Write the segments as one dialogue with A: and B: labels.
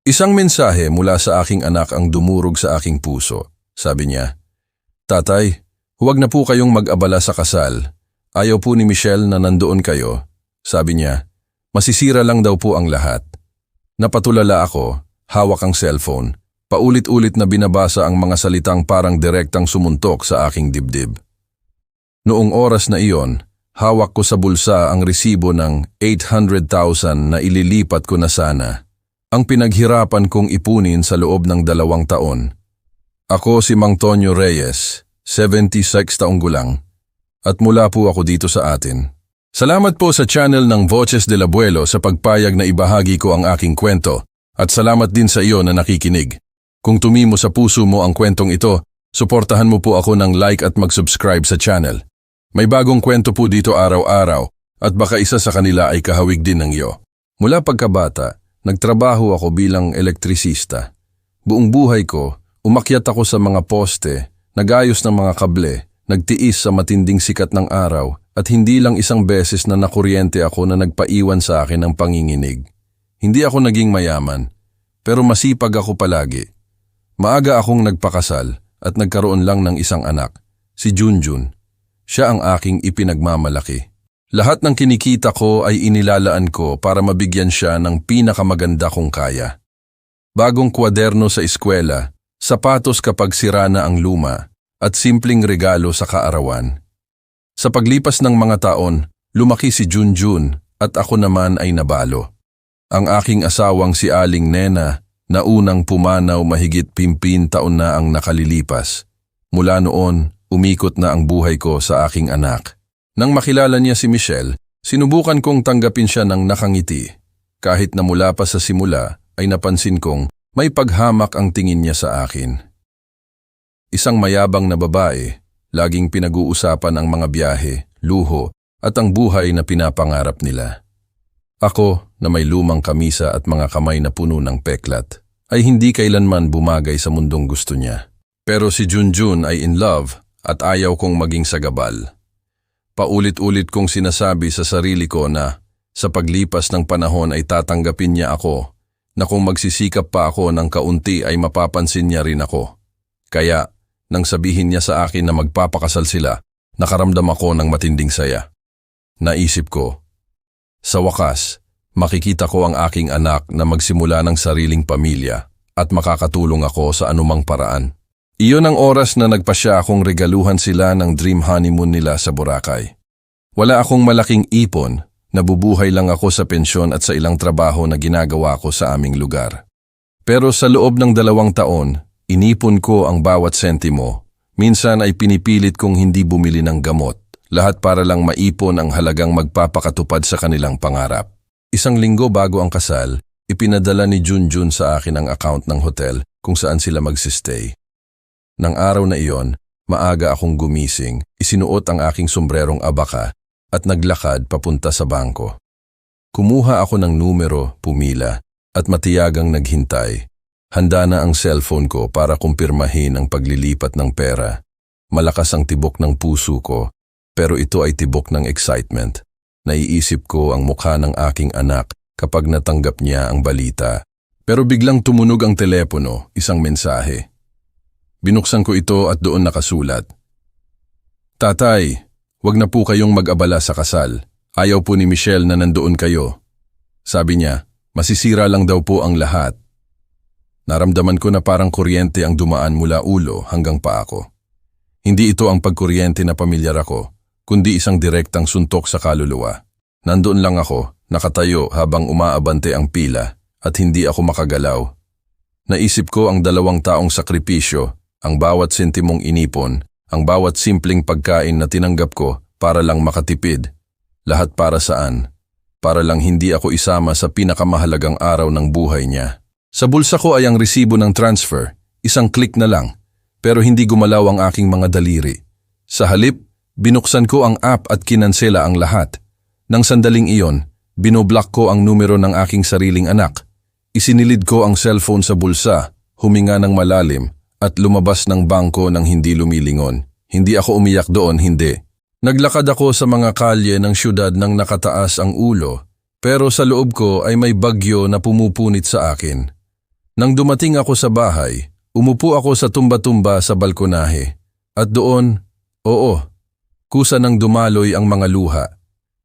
A: Isang mensahe mula sa aking anak ang dumurog sa aking puso. Sabi niya, "Tatay, huwag na po kayong mag-abala sa kasal. Ayaw po ni Michelle na nandoon kayo." Sabi niya, "Masisira lang daw po ang lahat." Napatulala ako, hawak ang cellphone. Paulit-ulit na binabasa ang mga salitang parang direktang sumuntok sa aking dibdib. Noong oras na iyon, hawak ko sa bulsa ang resibo ng 800,000 na ililipat ko na sana. Ang pinaghirapan kong ipunin sa loob ng 2 taon. Ako si Mang Tonyo Reyes, 76 taong gulang, at mula po ako dito sa atin. Salamat po sa channel ng Voces del Abuelo sa pagpayag na ibahagi ko ang aking kwento, at salamat din sa iyo na nakikinig. Kung tumimo sa puso mo ang kwentong ito, suportahan mo po ako ng like at mag-subscribe sa channel. May bagong kwento po dito araw-araw, at baka isa sa kanila ay kahawig din ng iyo. Mula pagkabata, nagtrabaho ako bilang elektrisista. Buong buhay ko, umakyat ako sa mga poste, nagayos ng mga kable, nagtiis sa matinding sikat ng araw, at hindi lang isang beses na nakuryente ako na nagpaiwan sa akin ng panginginig. Hindi ako naging mayaman, pero masipag ako palagi. Maaga akong nagpakasal at nagkaroon lang ng isang anak, si Junjun. Siya ang aking ipinagmamalaki. Lahat ng kinikita ko ay inilalaan ko para mabigyan siya ng pinakamaganda kong kaya. Bagong kwaderno sa eskwela, sapatos kapag sira na ang luma, at simpleng regalo sa kaarawan. Sa paglipas ng mga taon, lumaki si Junjun at ako naman ay nabalo. Ang aking asawang si Aling Nena na unang pumanaw mahigit 15 taon na ang nakalilipas. Mula noon, umikot na ang buhay ko sa aking anak. Nang makilala niya si Michelle, sinubukan kong tanggapin siya ng nakangiti. Kahit na mula pa sa simula, ay napansin kong may paghamak ang tingin niya sa akin. Isang mayabang na babae, laging pinag-uusapan ang mga biyahe, luho, at ang buhay na pinapangarap nila. Ako, na may lumang kamisa at mga kamay na puno ng peklat, ay hindi kailanman bumagay sa mundong gusto niya. Pero si Junjun ay in love at ayaw kong maging sagabal. Paulit-ulit kong sinasabi sa sarili ko na sa paglipas ng panahon ay tatanggapin niya ako, na kung magsisikap pa ako ng kaunti ay mapapansin niya rin ako. Kaya, nang sabihin niya sa akin na magpapakasal sila, nakaramdam ako ng matinding saya. Naisip ko, sa wakas, makikita ko ang aking anak na magsimula ng sariling pamilya at makakatulong ako sa anumang paraan. Iyon ang oras na nagpasya akong regaluhan sila ng dream honeymoon nila sa Boracay. Wala akong malaking ipon, nabubuhay lang ako sa pensyon at sa ilang trabaho na ginagawa ko sa aming lugar. Pero sa loob ng 2 taon, inipon ko ang bawat sentimo. Minsan ay pinipilit kong hindi bumili ng gamot, lahat para lang maipon ang halagang magpapakatupad sa kanilang pangarap. Isang linggo bago ang kasal, ipinadala ni Junjun sa akin ang account ng hotel kung saan sila magsistay. Nang araw na iyon, maaga akong gumising, isinuot ang aking sombrerong abaka at naglakad papunta sa bangko. Kumuha ako ng numero, pumila, at matiyagang naghintay. Handa na ang cellphone ko para kumpirmahin ang paglilipat ng pera. Malakas ang tibok ng puso ko, pero ito ay tibok ng excitement. Naiisip ko ang mukha ng aking anak kapag natanggap niya ang balita. Pero biglang tumunog ang telepono, isang mensahe. Binuksan ko ito at doon nakasulat. "Tatay, wag na po kayong mag-abala sa kasal. Ayaw po ni Michelle na nandoon kayo." Sabi niya, masisira lang daw po ang lahat. Naramdaman ko na parang kuryente ang dumaan mula ulo hanggang paa ko. Hindi ito ang pagkuryente na pamilyar ako, kundi isang direktang suntok sa kaluluwa. Nandoon lang ako, nakatayo habang umaabante ang pila at hindi ako makagalaw. Naisip ko ang 2 taong sakripisyo, ang bawat sentimong inipon, ang bawat simpleng pagkain na tinanggap ko para lang makatipid. Lahat para saan? Para lang hindi ako isama sa pinakamahalagang araw ng buhay niya. Sa bulsa ko ay ang resibo ng transfer, isang click na lang, pero hindi gumalaw ang aking mga daliri. Sa halip, binuksan ko ang app at kinansela ang lahat. Nang sandaling iyon, binoblock ko ang numero ng aking sariling anak. Isinilid ko ang cellphone sa bulsa, huminga ng malalim, at lumabas ng bangko ng hindi lumilingon. Hindi ako umiyak doon, hindi. Naglakad ako sa mga kalye ng syudad nang nakataas ang ulo, pero sa loob ko ay may bagyo na pumupunit sa akin. Nang dumating ako sa bahay, umupo ako sa tumba-tumba sa balkonahe. At doon, kusa nang dumaloy ang mga luha.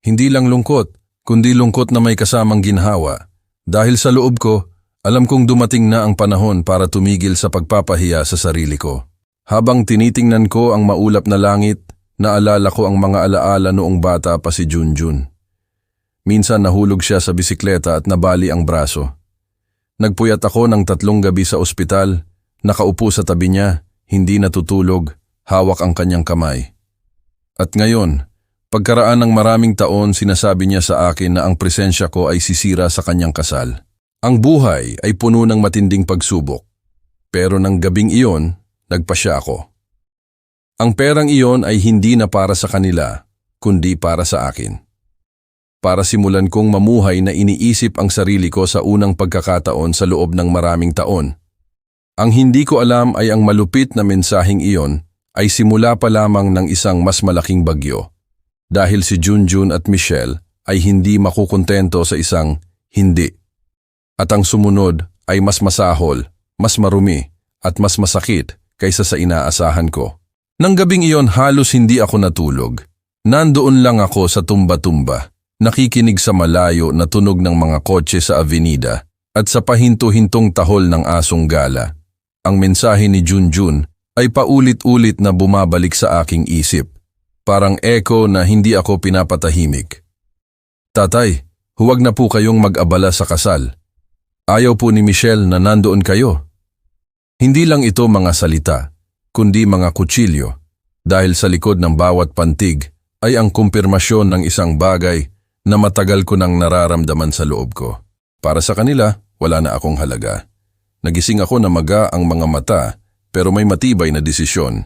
A: Hindi lang lungkot, kundi lungkot na may kasamang ginhawa. Dahil sa loob ko, alam kong dumating na ang panahon para tumigil sa pagpapahiya sa sarili ko. Habang tinitingnan ko ang maulap na langit, naalala ko ang mga alaala noong bata pa si Junjun. Minsan nahulog siya sa bisikleta at nabali ang braso. Nagpuyat ako ng 3 gabi sa ospital, nakaupo sa tabi niya, hindi natutulog, hawak ang kanyang kamay. At ngayon, pagkaraan ng maraming taon, sinasabi niya sa akin na ang presensya ko ay sisira sa kanyang kasal. Ang buhay ay puno ng matinding pagsubok, pero ng gabing iyon, nagpasya ako. Ang perang iyon ay hindi na para sa kanila, kundi para sa akin. Para simulan kong mamuhay na iniisip ang sarili ko sa unang pagkakataon sa loob ng maraming taon. Ang hindi ko alam ay ang malupit na mensaheng iyon ay simula pa lamang ng isang mas malaking bagyo. Dahil si Junjun at Michelle ay hindi makukontento sa isang hindi. At ang sumunod ay mas masahol, mas marumi, at mas masakit kaysa sa inaasahan ko. Nang gabing iyon halos hindi ako natulog. Nandoon lang ako sa tumba-tumba, nakikinig sa malayo na tunog ng mga kotse sa avenida at sa pahinto-hintong tahol ng asong gala. Ang mensahe ni Junjun ay paulit-ulit na bumabalik sa aking isip. Parang echo na hindi ako pinapatahimik. Tatay, huwag na po kayong mag-abala sa kasal. Ayaw po ni Michelle na nandoon kayo. Hindi lang ito mga salita, kundi mga kutsilyo. Dahil sa likod ng bawat pantig ay ang kumpirmasyon ng isang bagay na matagal ko nang nararamdaman sa loob ko. Para sa kanila, wala na akong halaga. Nagising ako na maga ang mga mata, pero may matibay na desisyon.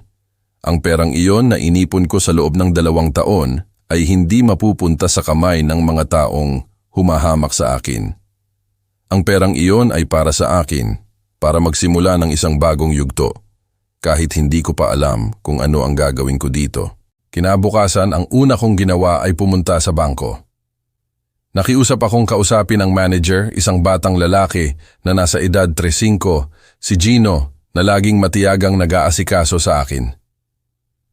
A: Ang perang iyon na inipon ko sa loob ng 2 taon ay hindi mapupunta sa kamay ng mga taong humahamak sa akin. Ang perang iyon ay para sa akin, para magsimula ng isang bagong yugto. Kahit hindi ko pa alam kung ano ang gagawin ko dito. Kinabukasan, ang una kong ginawa ay pumunta sa bangko. Nakiusap akong kausapin ang manager, isang batang lalaki na nasa edad 35, si Gino, na laging matiyagang nag-aasikaso sa akin.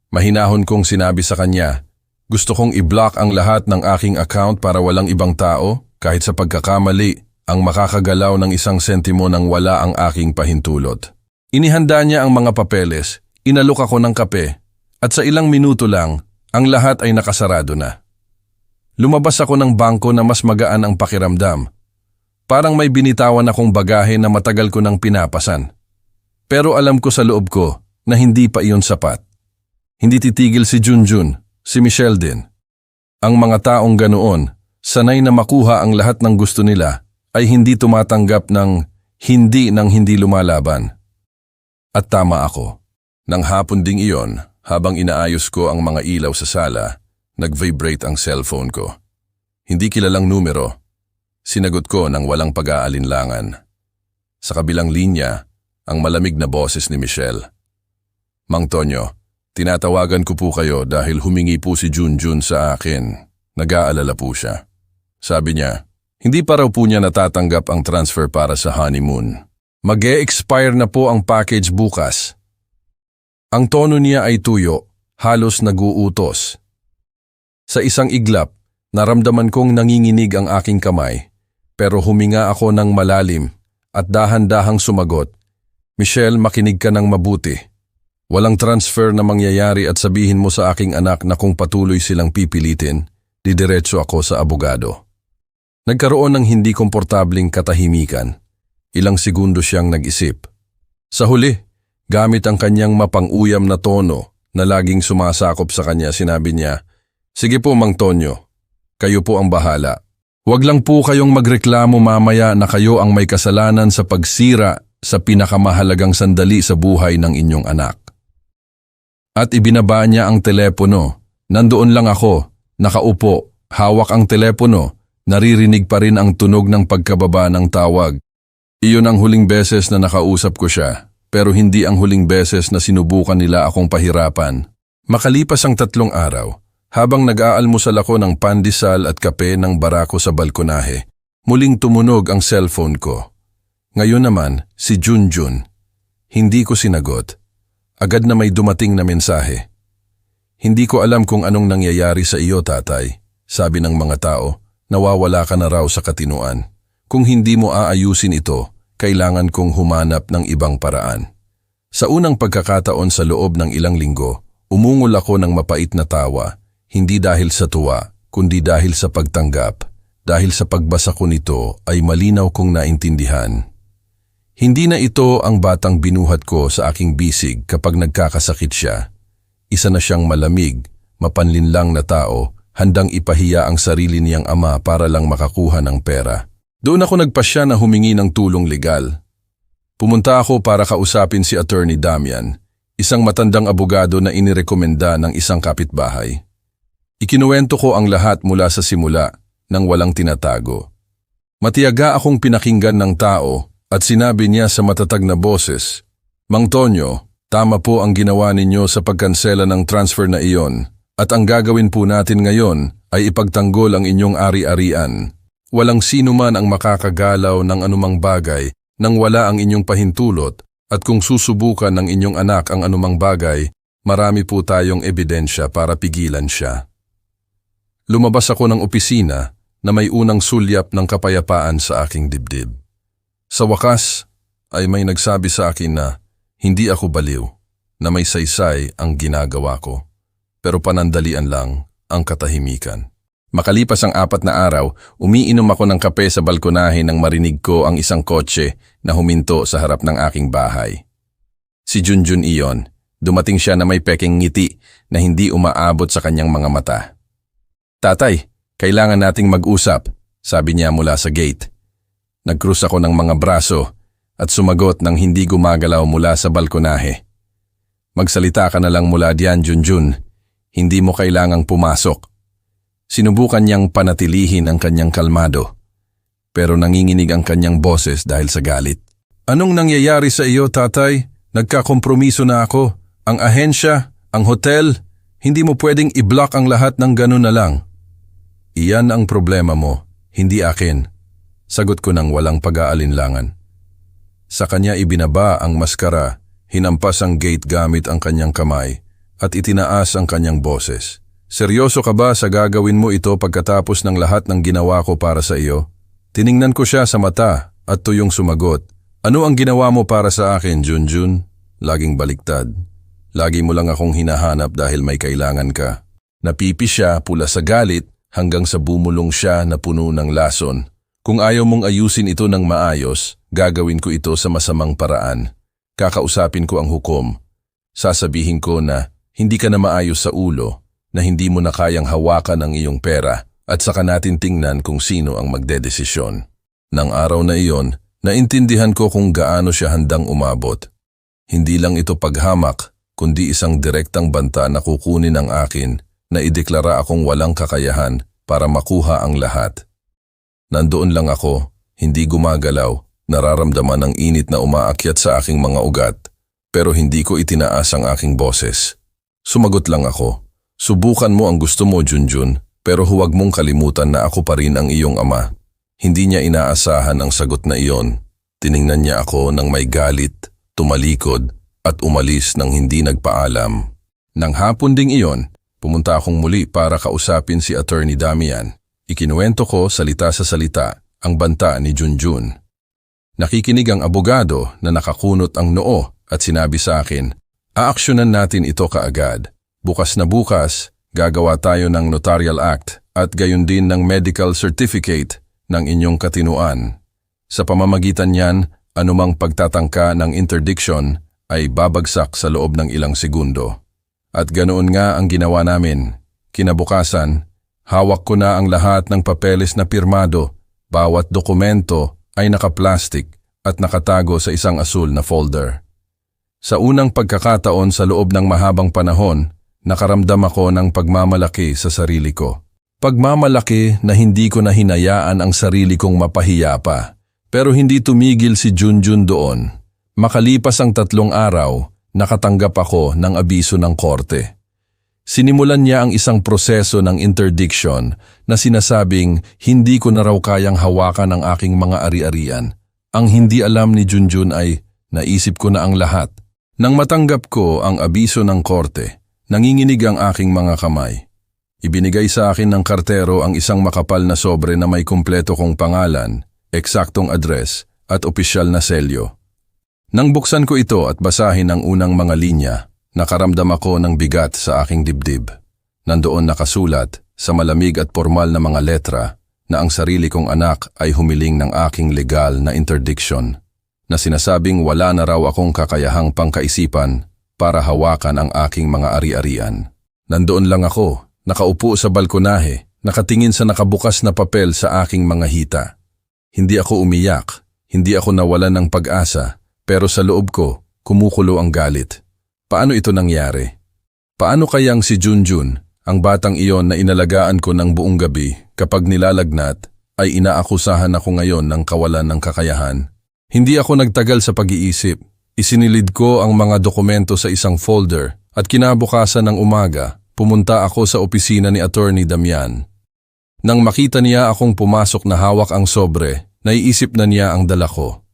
A: Mahinahon kong sinabi sa kanya, gusto kong i-block ang lahat ng aking account para walang ibang tao, kahit sa pagkakamali, ang makakagalaw ng 1 sentimo nang wala ang aking pahintulot. Inihanda niya ang mga papeles, inalok ako ng kape, at sa ilang minuto lang, ang lahat ay nakasarado na. Lumabas ako ng bangko na mas magaan ang pakiramdam. Parang may binitawan akong bagahe na matagal ko nang pinapasan. Pero alam ko sa loob ko na hindi pa iyon sapat. Hindi titigil si Junjun, si Michelle din. Ang mga taong ganoon, sanay na makuha ang lahat ng gusto nila, ay hindi tumatanggap ng hindi lumalaban. At tama ako. Nang hapon ding iyon, habang inaayos ko ang mga ilaw sa sala, nag-vibrate ang cellphone ko. Hindi kilalang numero. Sinagot ko nang walang pag-aalinlangan. Sa kabilang linya, ang malamig na boses ni Michelle. Mang Tonyo, tinatawagan ko po kayo dahil humingi po si Junjun sa akin. Nag-aalala po siya. Sabi niya, hindi pa raw po niya natatanggap ang transfer para sa honeymoon. Mag-e-expire na po ang package bukas. Ang tono niya ay tuyo, halos nag-uutos. Sa isang iglap, naramdaman kong nanginginig ang aking kamay, pero huminga ako ng malalim at dahan-dahang sumagot, Michelle, makinig ka ng mabuti. Walang transfer na mangyayari at sabihin mo sa aking anak na kung patuloy silang pipilitin, didiretso ako sa abogado. Nagkaroon ng hindi komportabling katahimikan. Ilang segundo siyang nag-isip. Sa huli, gamit ang kanyang mapang-uyam na tono na laging sumasakop sa kanya, sinabi niya, sige po Mang Tonyo, kayo po ang bahala. Huwag lang po kayong magreklamo mamaya na kayo ang may kasalanan sa pagsira sa pinakamahalagang sandali sa buhay ng inyong anak. At ibinaba niya ang telepono. Nandoon lang ako, nakaupo, hawak ang telepono, naririnig pa rin ang tunog ng pagkababa ng tawag. Iyon ang huling beses na nakausap ko siya, pero hindi ang huling beses na sinubukan nila akong pahirapan. Makalipas ang 3 araw, habang nag-aalmusal ako ng pandesal at kape ng barako sa balkonahe, muling tumunog ang cellphone ko. Ngayon naman, si Junjun. Hindi ko sinagot. Agad na may dumating na mensahe. Hindi ko alam kung anong nangyayari sa iyo, tatay. Sabi ng mga tao, nawawala ka na raw sa katinuan. Kung hindi mo aayusin ito, kailangan kong humanap ng ibang paraan. Sa unang pagkakataon sa loob ng ilang linggo, umungol ako ng mapait na tawa, hindi dahil sa tuwa, kundi dahil sa pagtanggap. Dahil sa pagbasa ko nito ay malinaw kong naintindihan. Hindi na ito ang batang binuhat ko sa aking bisig kapag nagkakasakit siya. Isa na siyang malamig, mapanlinlang na tao, handang ipahiya ang sarili niyang ama para lang makakuha ng pera. Doon ako nagpasya na humingi ng tulong legal. Pumunta ako para kausapin si Attorney Damian, isang matandang abogado na inirekomenda ng isang kapitbahay. Ikinuwento ko ang lahat mula sa simula nang walang tinatago. Matiyaga akong pinakinggan ng tao at sinabi niya sa matatag na boses, "Mang Tonyo, tama po ang ginawa ninyo sa pagkansela ng transfer na iyon at ang gagawin po natin ngayon ay ipagtanggol ang inyong ari-arian. Walang sino man ang makakagalaw ng anumang bagay nang wala ang inyong pahintulot at kung susubukan ng inyong anak ang anumang bagay, marami po tayong ebidensya para pigilan siya." Lumabas ako ng opisina na may unang sulyap ng kapayapaan sa aking dibdib. Sa wakas ay may nagsabi sa akin na hindi ako baliw, na may saysay ang ginagawa ko, pero panandalian lang ang katahimikan. Makalipas ang 4 na araw, umiinom ako ng kape sa balkonahe nang marinig ko ang isang kotse na huminto sa harap ng aking bahay. Si Junjun iyon, dumating siya na may peking ngiti na hindi umaabot sa kanyang mga mata. "Tatay, kailangan nating mag-usap," sabi niya mula sa gate. Nagkrus ako ng mga braso at sumagot ng hindi gumagalaw mula sa balkonahe. "Magsalita ka na lang mula diyan, Junjun. Hindi mo kailangang pumasok." Sinubukan niyang panatilihin ang kanyang kalmado, pero nanginginig ang kanyang boses dahil sa galit. "Anong nangyayari sa iyo, tatay? Nagkakompromiso na ako. Ang ahensya, ang hotel, hindi mo pwedeng i-block ang lahat ng ganun na lang." "Iyan ang problema mo, hindi akin," sagot ko nang walang pag-aalinlangan. Sa kanya ibinaba ang maskara, hinampas ang gate gamit ang kanyang kamay at itinaas ang kanyang boses. "Seryoso ka ba sa gagawin mo ito pagkatapos ng lahat ng ginawa ko para sa iyo?" Tiningnan ko siya sa mata at tuyong sumagot, "Ano ang ginawa mo para sa akin, Junjun? Laging baliktad. Lagi mo lang akong hinahanap dahil may kailangan ka." Napipi siya pula sa galit hanggang sa bumulong siya na puno ng lason. "Kung ayaw mong ayusin ito ng maayos, gagawin ko ito sa masamang paraan. Kakausapin ko ang hukom. Sasabihin ko na hindi ka na maayos sa ulo, na hindi mo na kayang hawakan ang iyong pera at saka natin tingnan kung sino ang magdedesisyon." Nang araw na iyon, naintindihan ko kung gaano siya handang umabot. Hindi lang ito paghamak, kundi isang direktang banta na kukunin ang akin na ideklara akong walang kakayahan para makuha ang lahat. Nandoon lang ako, hindi gumagalaw, nararamdaman ang init na umaakyat sa aking mga ugat, pero hindi ko itinaas ang aking boses. Sumagot lang ako, "Subukan mo ang gusto mo, Junjun, pero huwag mong kalimutan na ako pa rin ang iyong ama." Hindi niya inaasahan ang sagot na iyon. Tiningnan niya ako ng may galit, tumalikod, at umalis nang hindi nagpaalam. Nang hapon ding iyon, pumunta akong muli para kausapin si Attorney Damian. Ikinuwento ko salita sa salita ang banta ni Junjun. Nakikinig ang abogado na nakakunot ang noo at sinabi sa akin, "Aaksyonan natin ito kaagad. Bukas na bukas, gagawa tayo ng notarial act at gayon din ng medical certificate ng inyong katinuan. Sa pamamagitan niyan, anumang pagtatangka ng interdiction ay babagsak sa loob ng ilang segundo." At ganoon nga ang ginawa namin. Kinabukasan, hawak ko na ang lahat ng papeles na pirmado. Bawat dokumento ay nakaplastik at nakatago sa isang asul na folder. Sa unang pagkakataon sa loob ng mahabang panahon, nakaramdam ako ng pagmamalaki sa sarili ko. Pagmamalaki na hindi ko na hinayaan ang sarili kong mapahiya pa. Pero hindi tumigil si Junjun doon. Makalipas ang 3 araw, nakatanggap ako ng abiso ng korte. Sinimulan niya ang isang proseso ng interdiction na sinasabing hindi ko na raw kayang hawakan ang aking mga ari-arian Ang hindi alam ni Junjun ay naisip ko na ang lahat. Nang matanggap ko ang abiso ng korte, nanginginig ang aking mga kamay. Ibinigay sa akin ng kartero ang isang makapal na sobre na may kumpleto kong pangalan, eksaktong address at opisyal na selyo. Nang buksan ko ito at basahin ang unang mga linya, nakaramdam ako ng bigat sa aking dibdib. Nandoon nakasulat sa malamig at formal na mga letra na ang sarili kong anak ay humiling ng aking legal na interdiction, na sinasabing wala na raw akong kakayahang pangkaisipan para hawakan ang aking mga ari-arian. Nandoon lang ako, nakaupo sa balkonahe, nakatingin sa nakabukas na papel sa aking mga hita. Hindi ako umiyak, hindi ako nawalan ng pag-asa, pero sa loob ko, kumukulo ang galit. Paano ito nangyari? Paano kayang si Junjun, ang batang iyon na inalagaan ko ng buong gabi, kapag nilalagnat, ay inaakusahan ako ngayon ng kawalan ng kakayahan? Hindi ako nagtagal sa pag-iisip. Isinilid ko ang mga dokumento sa isang folder at kinabukasan ng umaga, pumunta ako sa opisina ni Attorney Damian. Nang makita niya akong pumasok na hawak ang sobre, naiisip na niya ang dala ko.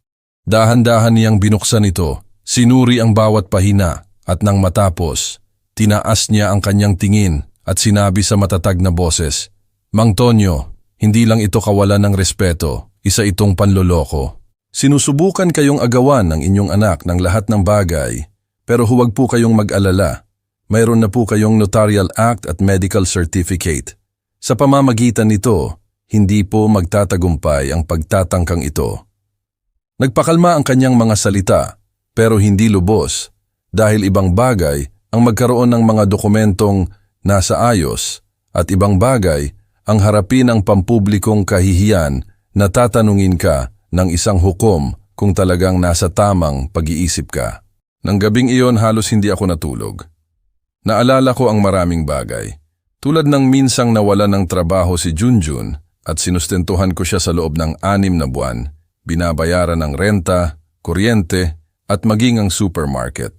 A: Dahan-dahan niyang binuksan ito, sinuri ang bawat pahina at nang matapos, tinaas niya ang kanyang tingin at sinabi sa matatag na boses, "Mang Tonyo, hindi lang ito kawalan ng respeto, isa itong panloloko. Sinusubukan kayong agawan ng inyong anak ng lahat ng bagay, pero huwag po kayong mag-alala. Mayroon na po kayong notarial act at medical certificate. Sa pamamagitan nito, hindi po magtatagumpay ang pagtatangkang ito." Nagpakalma ang kanyang mga salita, pero hindi lubos, dahil ibang bagay ang magkaroon ng mga dokumentong nasa ayos at ibang bagay ang harapin ang pampublikong kahihiyan na tatanungin ka ng isang hukom kung talagang nasa tamang pag-iisip ka. Nang gabing iyon halos hindi ako natulog. Naalala ko ang maraming bagay. Tulad ng minsang nawala ng trabaho si Junjun at sinustentuhan ko siya sa loob ng 6 na buwan, binabayaran ng renta, kuryente at maging ang supermarket.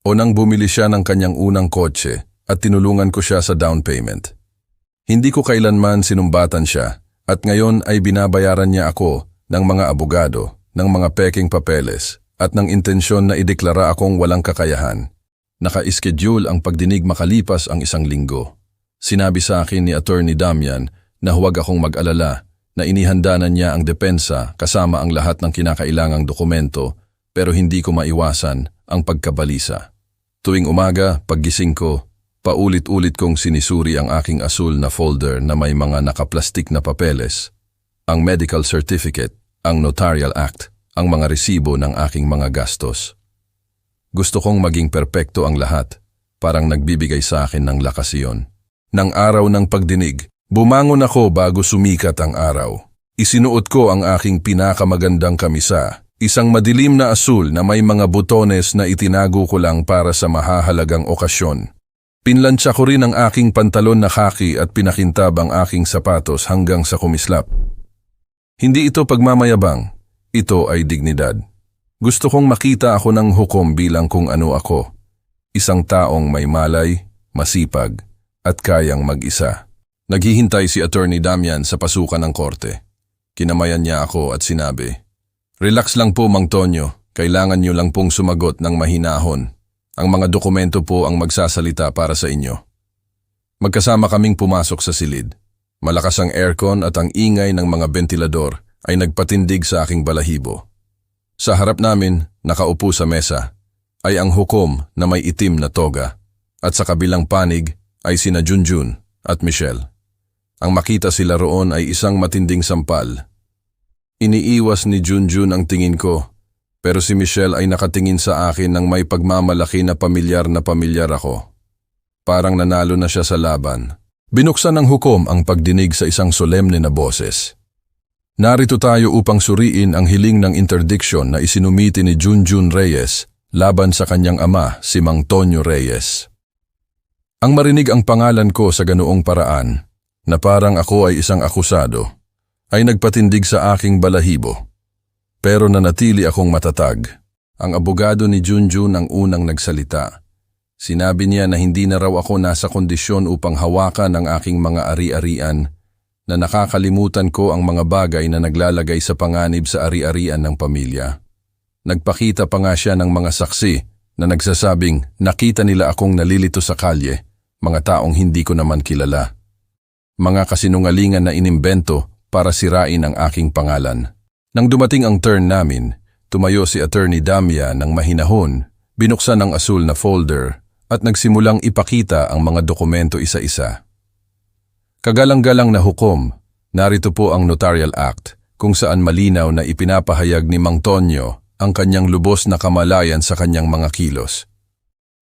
A: O nang bumili siya ng kanyang unang kotse at tinulungan ko siya sa down payment. Hindi ko kailanman sinumbatan siya at ngayon ay binabayaran niya ako ng mga abogado, ng mga peking papeles at ng intensyon na ideklara akong walang kakayahan. Naka-schedule ang pagdinig makalipas ang 1 linggo. Sinabi sa akin ni Attorney Damian na huwag akong mag-alala, na inihanda na niya ang depensa kasama ang lahat ng kinakailangang dokumento, pero hindi ko maiwasan ang pagkabalisa. Tuwing umaga, paggising ko, paulit-ulit kong sinisuri ang aking asul na folder na may mga nakaplastik na papeles, ang medical certificate, ang notarial act, ang mga resibo ng aking mga gastos. Gusto kong maging perpekto ang lahat, parang nagbibigay sa akin ng lakas iyon. Nang araw ng pagdinig, bumangon ako bago sumikat ang araw. Isinuot ko ang aking pinakamagandang kamisa, isang madilim na asul na may mga butones na itinago ko lang para sa mahahalagang okasyon. Pinlansya ko rin ang aking pantalon na khaki at pinakintab ang aking sapatos hanggang sa kumislap. Hindi ito pagmamayabang, ito ay dignidad. Gusto kong makita ako ng hukom bilang kung ano ako. Isang taong may malay, masipag, at kayang mag-isa. Naghihintay si Attorney Damian sa pasukan ng korte. Kinamayan niya ako at sinabi, "Relax lang po, Mang Tonyo. Kailangan niyo lang pong sumagot ng mahinahon. Ang mga dokumento po ang magsasalita para sa inyo." Magkasama kaming pumasok sa silid. Malakas ang aircon at ang ingay ng mga bentilador ay nagpatindig sa aking balahibo. Sa harap namin, nakaupo sa mesa, ay ang hukom na may itim na toga, at sa kabilang panig ay sina Junjun at Michelle. Ang makita sila roon ay isang matinding sampal. Iniiwas ni Junjun ang tingin ko, pero si Michelle ay nakatingin sa akin ng may pagmamalaki na pamilyar ako. Parang nanalo na siya sa laban. Binuksan ng hukom ang pagdinig sa isang solemne na boses. Narito tayo upang suriin ang hiling ng interdiction na isinumiti ni Junjun Reyes laban sa kanyang ama, si Mang Tonyo Reyes. Ang marinig ang pangalan ko sa ganoong paraan, na parang ako ay isang akusado, ay nagpatindig sa aking balahibo. Pero nanatili akong matatag. Ang abogado ni Junjun ang unang nagsalita. Sinabi niya na hindi na raw ako nasa kondisyon upang hawakan ang aking mga ari-arian na nakakalimutan ko ang mga bagay na naglalagay sa panganib sa ari-arian ng pamilya. Nagpakita pa nga siya ng mga saksi na nagsasabing nakita nila akong nalilito sa kalye, mga taong hindi ko naman kilala. Mga kasinungalingan na inimbento para sirain ang aking pangalan. Nang dumating ang turn namin, tumayo si Attorney Damia ng mahinahon, binuksan ang asul na folder at nagsimulang ipakita ang mga dokumento isa-isa. Kagalang-galang na hukom, narito po ang Notarial Act kung saan malinaw na ipinapahayag ni Mang Tonyo ang kanyang lubos na kamalayan sa kanyang mga kilos.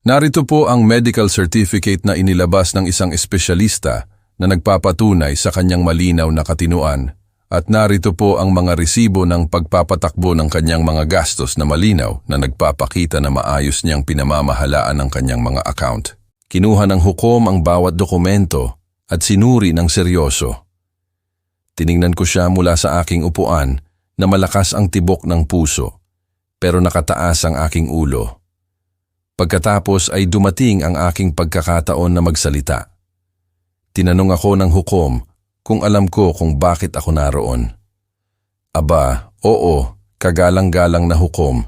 A: Narito po ang medical certificate na inilabas ng isang espesyalista na nagpapatunay sa kanyang malinaw na katinuan at narito po ang mga resibo ng pagpapatakbo ng kanyang mga gastos na malinaw na nagpapakita na maayos niyang pinamamahalaan ang kanyang mga account. Kinuha ng hukom ang bawat dokumento at sinuri ng seryoso. Tiningnan ko siya mula sa aking upuan na malakas ang tibok ng puso pero nakataas ang aking ulo. Pagkatapos ay dumating ang aking pagkakataon na magsalita. Tinanong ako ng hukom kung alam ko kung bakit ako naroon. Aba, oo, kagalang-galang na hukom.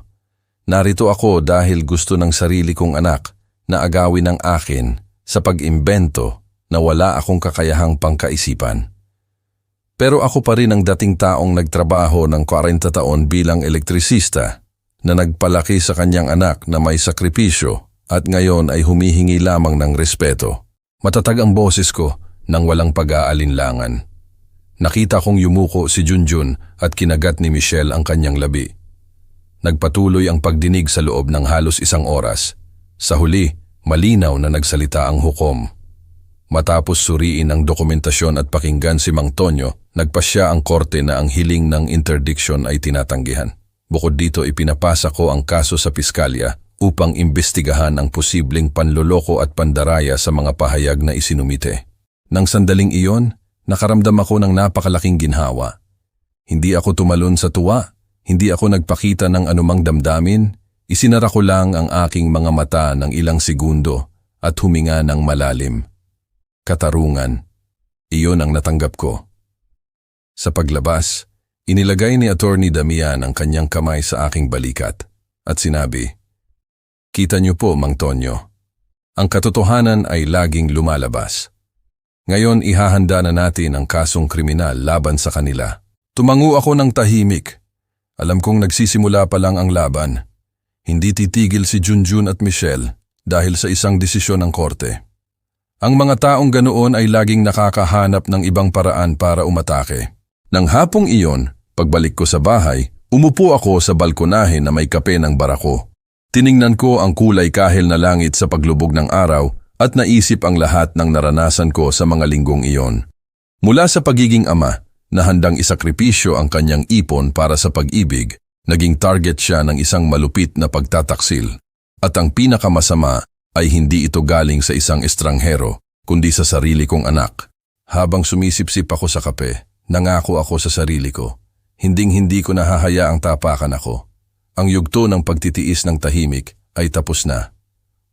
A: Narito ako dahil gusto ng sarili kong anak na agawin ng akin sa pag-imbento na wala akong kakayahang pangkaisipan. Pero ako pa rin ang dating taong nagtrabaho ng 40 taon bilang elektrisista na nagpalaki sa kanyang anak na may sakripisyo at ngayon ay humihingi lamang ng respeto. Matatag ang boses ko nang walang pag-aalinlangan. Nakita kong yumuko si Junjun at kinagat ni Michelle ang kanyang labi. Nagpatuloy ang pagdinig sa loob ng halos 1 oras. Sa huli, malinaw na nagsalita ang hukom. Matapos suriin ang dokumentasyon at pakinggan si Mang Tonyo, nagpasya ang korte na ang hiling ng interdiction ay tinatanggihan. Bukod dito, ipinapasa ko ang kaso sa piskalya upang imbestigahan ang posibleng panloloko at pandaraya sa mga pahayag na isinumite. Nang sandaling iyon, nakaramdam ako ng napakalaking ginhawa. Hindi ako tumalon sa tuwa, hindi ako nagpakita ng anumang damdamin, isinara ko lang ang aking mga mata ng ilang segundo at huminga ng malalim. Katarungan, iyon ang natanggap ko. Sa paglabas, inilagay ni Attorney Damian ang kanyang kamay sa aking balikat at sinabi, "Kita niyo po, Mang Tonyo, ang katotohanan ay laging lumalabas. Ngayon ihahanda na natin ang kasong kriminal laban sa kanila." Tumango ako ng tahimik. Alam kong nagsisimula pa lang ang laban. Hindi titigil si Junjun at Michelle dahil sa isang desisyon ng korte. Ang mga taong ganoon ay laging nakakahanap ng ibang paraan para umatake. Nang hapong iyon, pagbalik ko sa bahay, umupo ako sa balkonahe na may kape ng barako. Tiningnan ko ang kulay kahel na langit sa paglubog ng araw at naisip ang lahat ng naranasan ko sa mga linggong iyon. Mula sa pagiging ama, na handang isakripisyo ang kanyang ipon para sa pag-ibig, naging target siya ng isang malupit na pagtataksil. At ang pinakamasama ay hindi ito galing sa isang estranghero, kundi sa sarili kong anak. Habang sumisipsip ako sa kape, nangako ako sa sarili ko. Hinding-hindi ko nahahayaang tapakan ako. Ang yugto ng pagtitiis ng tahimik ay tapos na.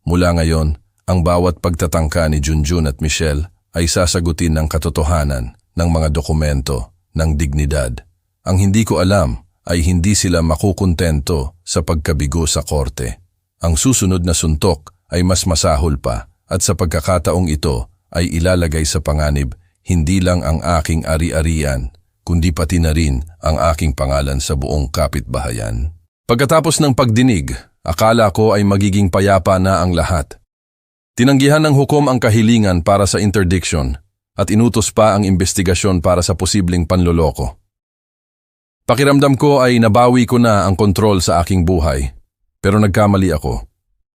A: Mula ngayon, ang bawat pagtatangka ni Junjun at Michelle ay sasagutin ng katotohanan, ng mga dokumento, ng dignidad. Ang hindi ko alam ay hindi sila makukontento sa pagkabigo sa korte. Ang susunod na suntok ay mas masahol pa at sa pagkakataong ito ay ilalagay sa panganib hindi lang ang aking ari-arian, kundi pati na rin ang aking pangalan sa buong kapitbahayan. Pagkatapos ng pagdinig, akala ko ay magiging payapa na ang lahat. Tinanggihan ng hukom ang kahilingan para sa interdiction at inutos pa ang investigasyon para sa posibleng panloloko. Pakiramdam ko ay nabawi ko na ang kontrol sa aking buhay, pero nagkamali ako.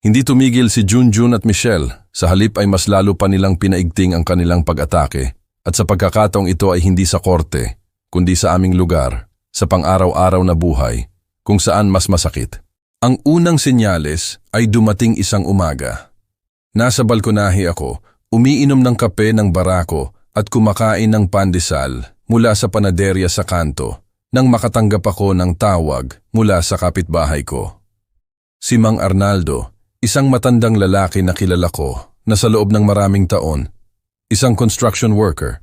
A: Hindi tumigil si Junjun at Michelle, sa halip ay mas lalo pa nilang pinaigting ang kanilang pag-atake. At sa pagkakataong ito ay hindi sa korte, kundi sa aming lugar, sa pang-araw-araw na buhay, kung saan mas masakit. Ang unang senyales ay dumating isang umaga. Nasa balkonahe ako, umiinom ng kape ng barako at kumakain ng pandesal mula sa panaderya sa kanto nang makatanggap ako ng tawag mula sa kapitbahay ko. Si Mang Arnaldo, isang matandang lalaki na kilala ko na sa loob ng maraming taon, isang construction worker.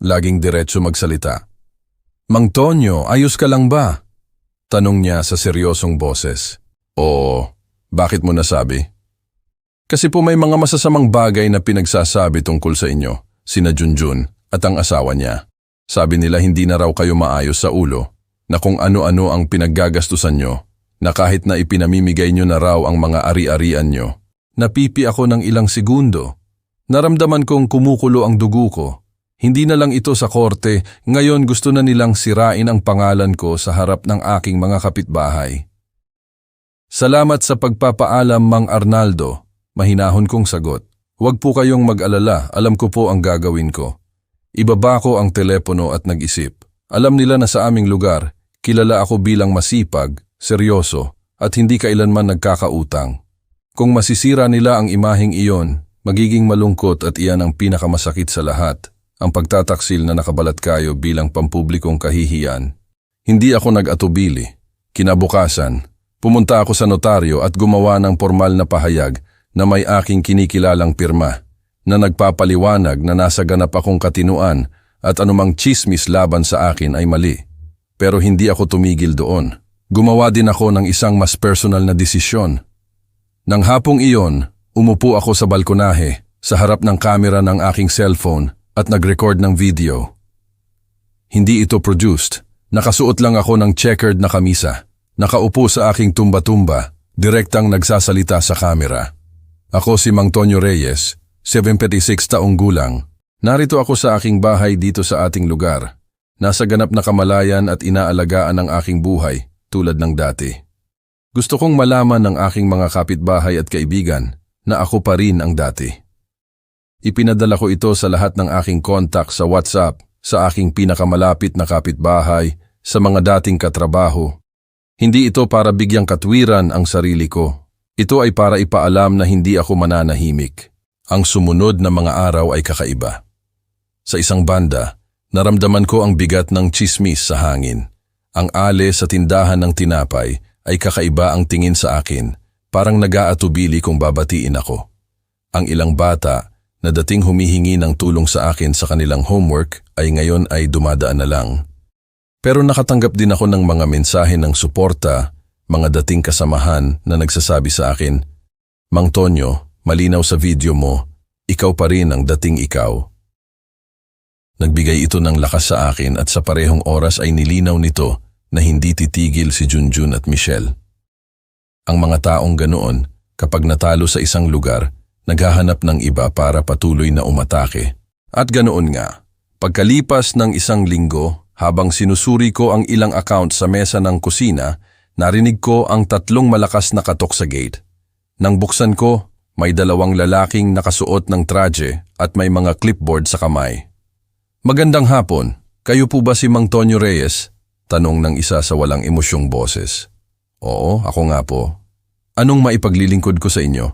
A: laging diretso magsalita. Mang Tonyo, ayos ka lang ba? Tanong niya sa seryosong boses. Oo, bakit mo nasabi? Kasi po may mga masasamang bagay na pinagsasabi tungkol sa inyo, sina Junjun at ang asawa niya. Sabi nila hindi na raw kayo maayos sa ulo, na kung ano-ano ang pinaggagastusan nyo, na kahit na ipinamimigay nyo na raw ang mga ari-arian nyo. Napipi ako ng ilang segundo. Naramdaman kong kumukulo ang dugo ko. Hindi na lang ito sa korte, ngayon gusto na nilang sirain ang pangalan ko sa harap ng aking mga kapitbahay. Salamat sa pagpapaalam, Mang Arnaldo. Mahinahon kong sagot. Huwag po kayong mag-alala, alam ko po ang gagawin ko. Ibaba ko ang telepono at nag-isip. Alam nila na sa aming lugar, kilala ako bilang masipag, seryoso, at hindi kailanman nagkakautang. Kung masisira nila ang imaheng iyon, magiging malungkot at iyan ang pinakamasakit sa lahat, ang pagtataksil na nakabalat kayo bilang pampublikong kahihiyan. Hindi ako nag-atubili. Kinabukasan, pumunta ako sa notaryo at gumawa ng formal na pahayag na may aking kinikilalang pirma, na nagpapaliwanag na nasa ganap akong katinuan at anumang tsismis laban sa akin ay mali. Pero hindi ako tumigil doon. Gumawa din ako ng isang mas personal na desisyon. Nang hapong iyon, umupo ako sa balkonahe, sa harap ng kamera ng aking cellphone at nag-record ng video. Hindi ito produced. Nakasuot lang ako ng checkered na kamisa. Nakaupo sa aking tumba-tumba, direktang nagsasalita sa kamera. Ako si Mang Tonyo Reyes, 76 taong gulang. Narito ako sa aking bahay dito sa ating lugar. Nasa ganap na kamalayan at inaalagaan ang aking buhay, tulad ng dati. Gusto kong malaman ng aking mga kapitbahay at kaibigan na ako pa rin ang dati. Ipinadala ko ito sa lahat ng aking contact sa WhatsApp, sa aking pinakamalapit na kapitbahay, sa mga dating katrabaho. Hindi ito para bigyang katwiran ang sarili ko. Ito ay para ipaalam na hindi ako mananahimik. Ang sumunod na mga araw ay kakaiba. Sa isang banda, naramdaman ko ang bigat ng tsismis sa hangin. Ang ale sa tindahan ng tinapay ay kakaiba ang tingin sa akin, parang nag-aatubili kung babatiin ako. Ang ilang bata na dating humihingi ng tulong sa akin sa kanilang homework ay ngayon ay dumadaan na lang. Pero nakatanggap din ako ng mga mensahe ng suporta, mga dating kasamahan na nagsasabi sa akin, Mang Tonyo, malinaw sa video mo, ikaw pa rin ang dating ikaw. Nagbigay ito ng lakas sa akin at sa parehong oras ay nilinaw nito na hindi titigil si Junjun at Michelle. Ang mga taong ganoon, kapag natalo sa isang lugar, naghahanap ng iba para patuloy na umatake. At ganoon nga, pagkalipas ng isang linggo, habang sinusuri ko ang ilang account sa mesa ng kusina, narinig ko ang 3 malakas na katok sa gate. Nang buksan ko, may 2 lalaking nakasuot ng traje at may mga clipboard sa kamay. Magandang hapon, kayo po ba si Mang Tonyo Reyes? Tanong ng isa sa walang emosyong boses. Oo, ako nga po. Anong maipaglilingkod ko sa inyo?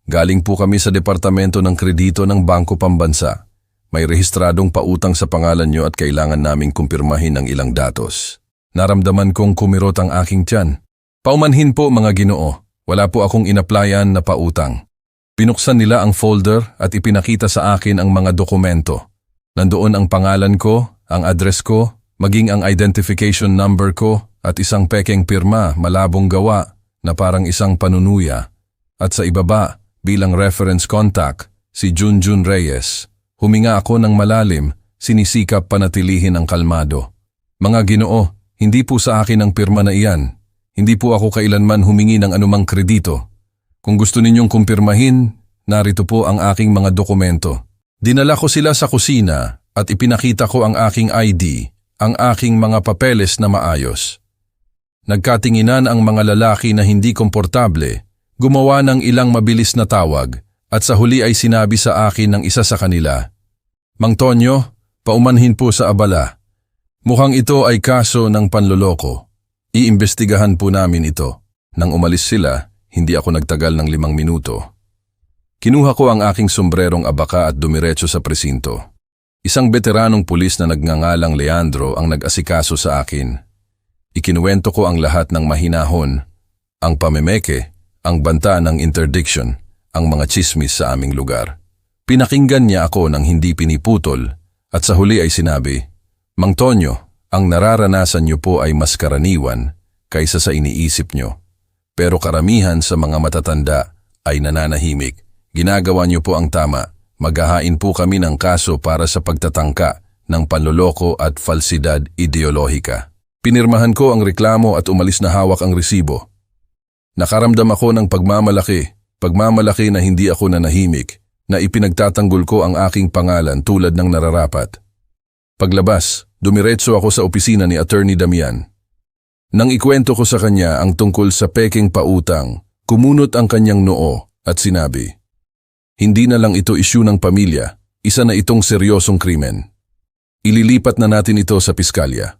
A: Galing po kami sa Departamento ng Kredito ng Bangko Pambansa. May rehistradong pautang sa pangalan nyo at kailangan naming kumpirmahin ang ilang datos. Naramdaman kong kumirot ang aking tiyan. Paumanhin po mga Ginoo, wala po akong inaplayan na pautang. Pinuksan nila ang folder at ipinakita sa akin ang mga dokumento. Nandoon ang pangalan ko, ang address ko, maging ang identification number ko at isang pekeng pirma malabong gawa na parang isang panunuya. At sa ibaba, bilang reference contact, si Junjun Reyes. Huminga ako ng malalim, sinisikap panatilihin ang kalmado. Mga Ginoo, hindi po sa akin ang pirma na iyan. Hindi po ako kailanman humingi ng anumang kredito. Kung gusto ninyong kumpirmahin, narito po ang aking mga dokumento. Dinala ko sila sa kusina at ipinakita ko ang aking ID, ang aking mga papeles na maayos. Nagkatinginan ang mga lalaki na hindi komportable, gumawa ng ilang mabilis na tawag, at sa huli ay sinabi sa akin ng isa sa kanila, Mang Tonyo, paumanhin po sa abala. Mukhang ito ay kaso ng panloloko. Iimbestigahan po namin ito. Nang umalis sila, hindi ako nagtagal ng 5 minuto. Kinuha ko ang aking sombrerong abaka at dumiretso sa presinto. Isang veteranong pulis na nagngangalang Leandro ang nag-asikaso sa akin. Ikinuwento ko ang lahat ng mahinahon, ang pamemeke, ang banta ng interdiction, ang mga tsismis sa aming lugar. Pinakinggan niya ako ng hindi piniputol At sa huli ay sinabi, Mang Tonyo, ang nararanasan niyo po ay mas karaniwan kaysa sa iniisip niyo. Pero karamihan sa mga matatanda ay nananahimik. Ginagawa niyo po ang tama. Maghahain po kami ng kaso para sa pagtatangka ng panloloko at falsidad ideolohika. Pinirmahan ko ang reklamo at umalis na hawak ang resibo. Nakaramdam ako ng pagmamalaki na hindi ako nanahimik, na ipinagtatanggol ko ang aking pangalan tulad ng nararapat. Paglabas, dumiretso ako sa opisina ni Attorney Damian. Nang ikwento ko sa kanya ang tungkol sa pekeng pautang, kumunot ang kanyang noo at sinabi, Hindi na lang ito isyu ng pamilya, isa na itong seryosong krimen. Ililipat na natin ito sa piskalya.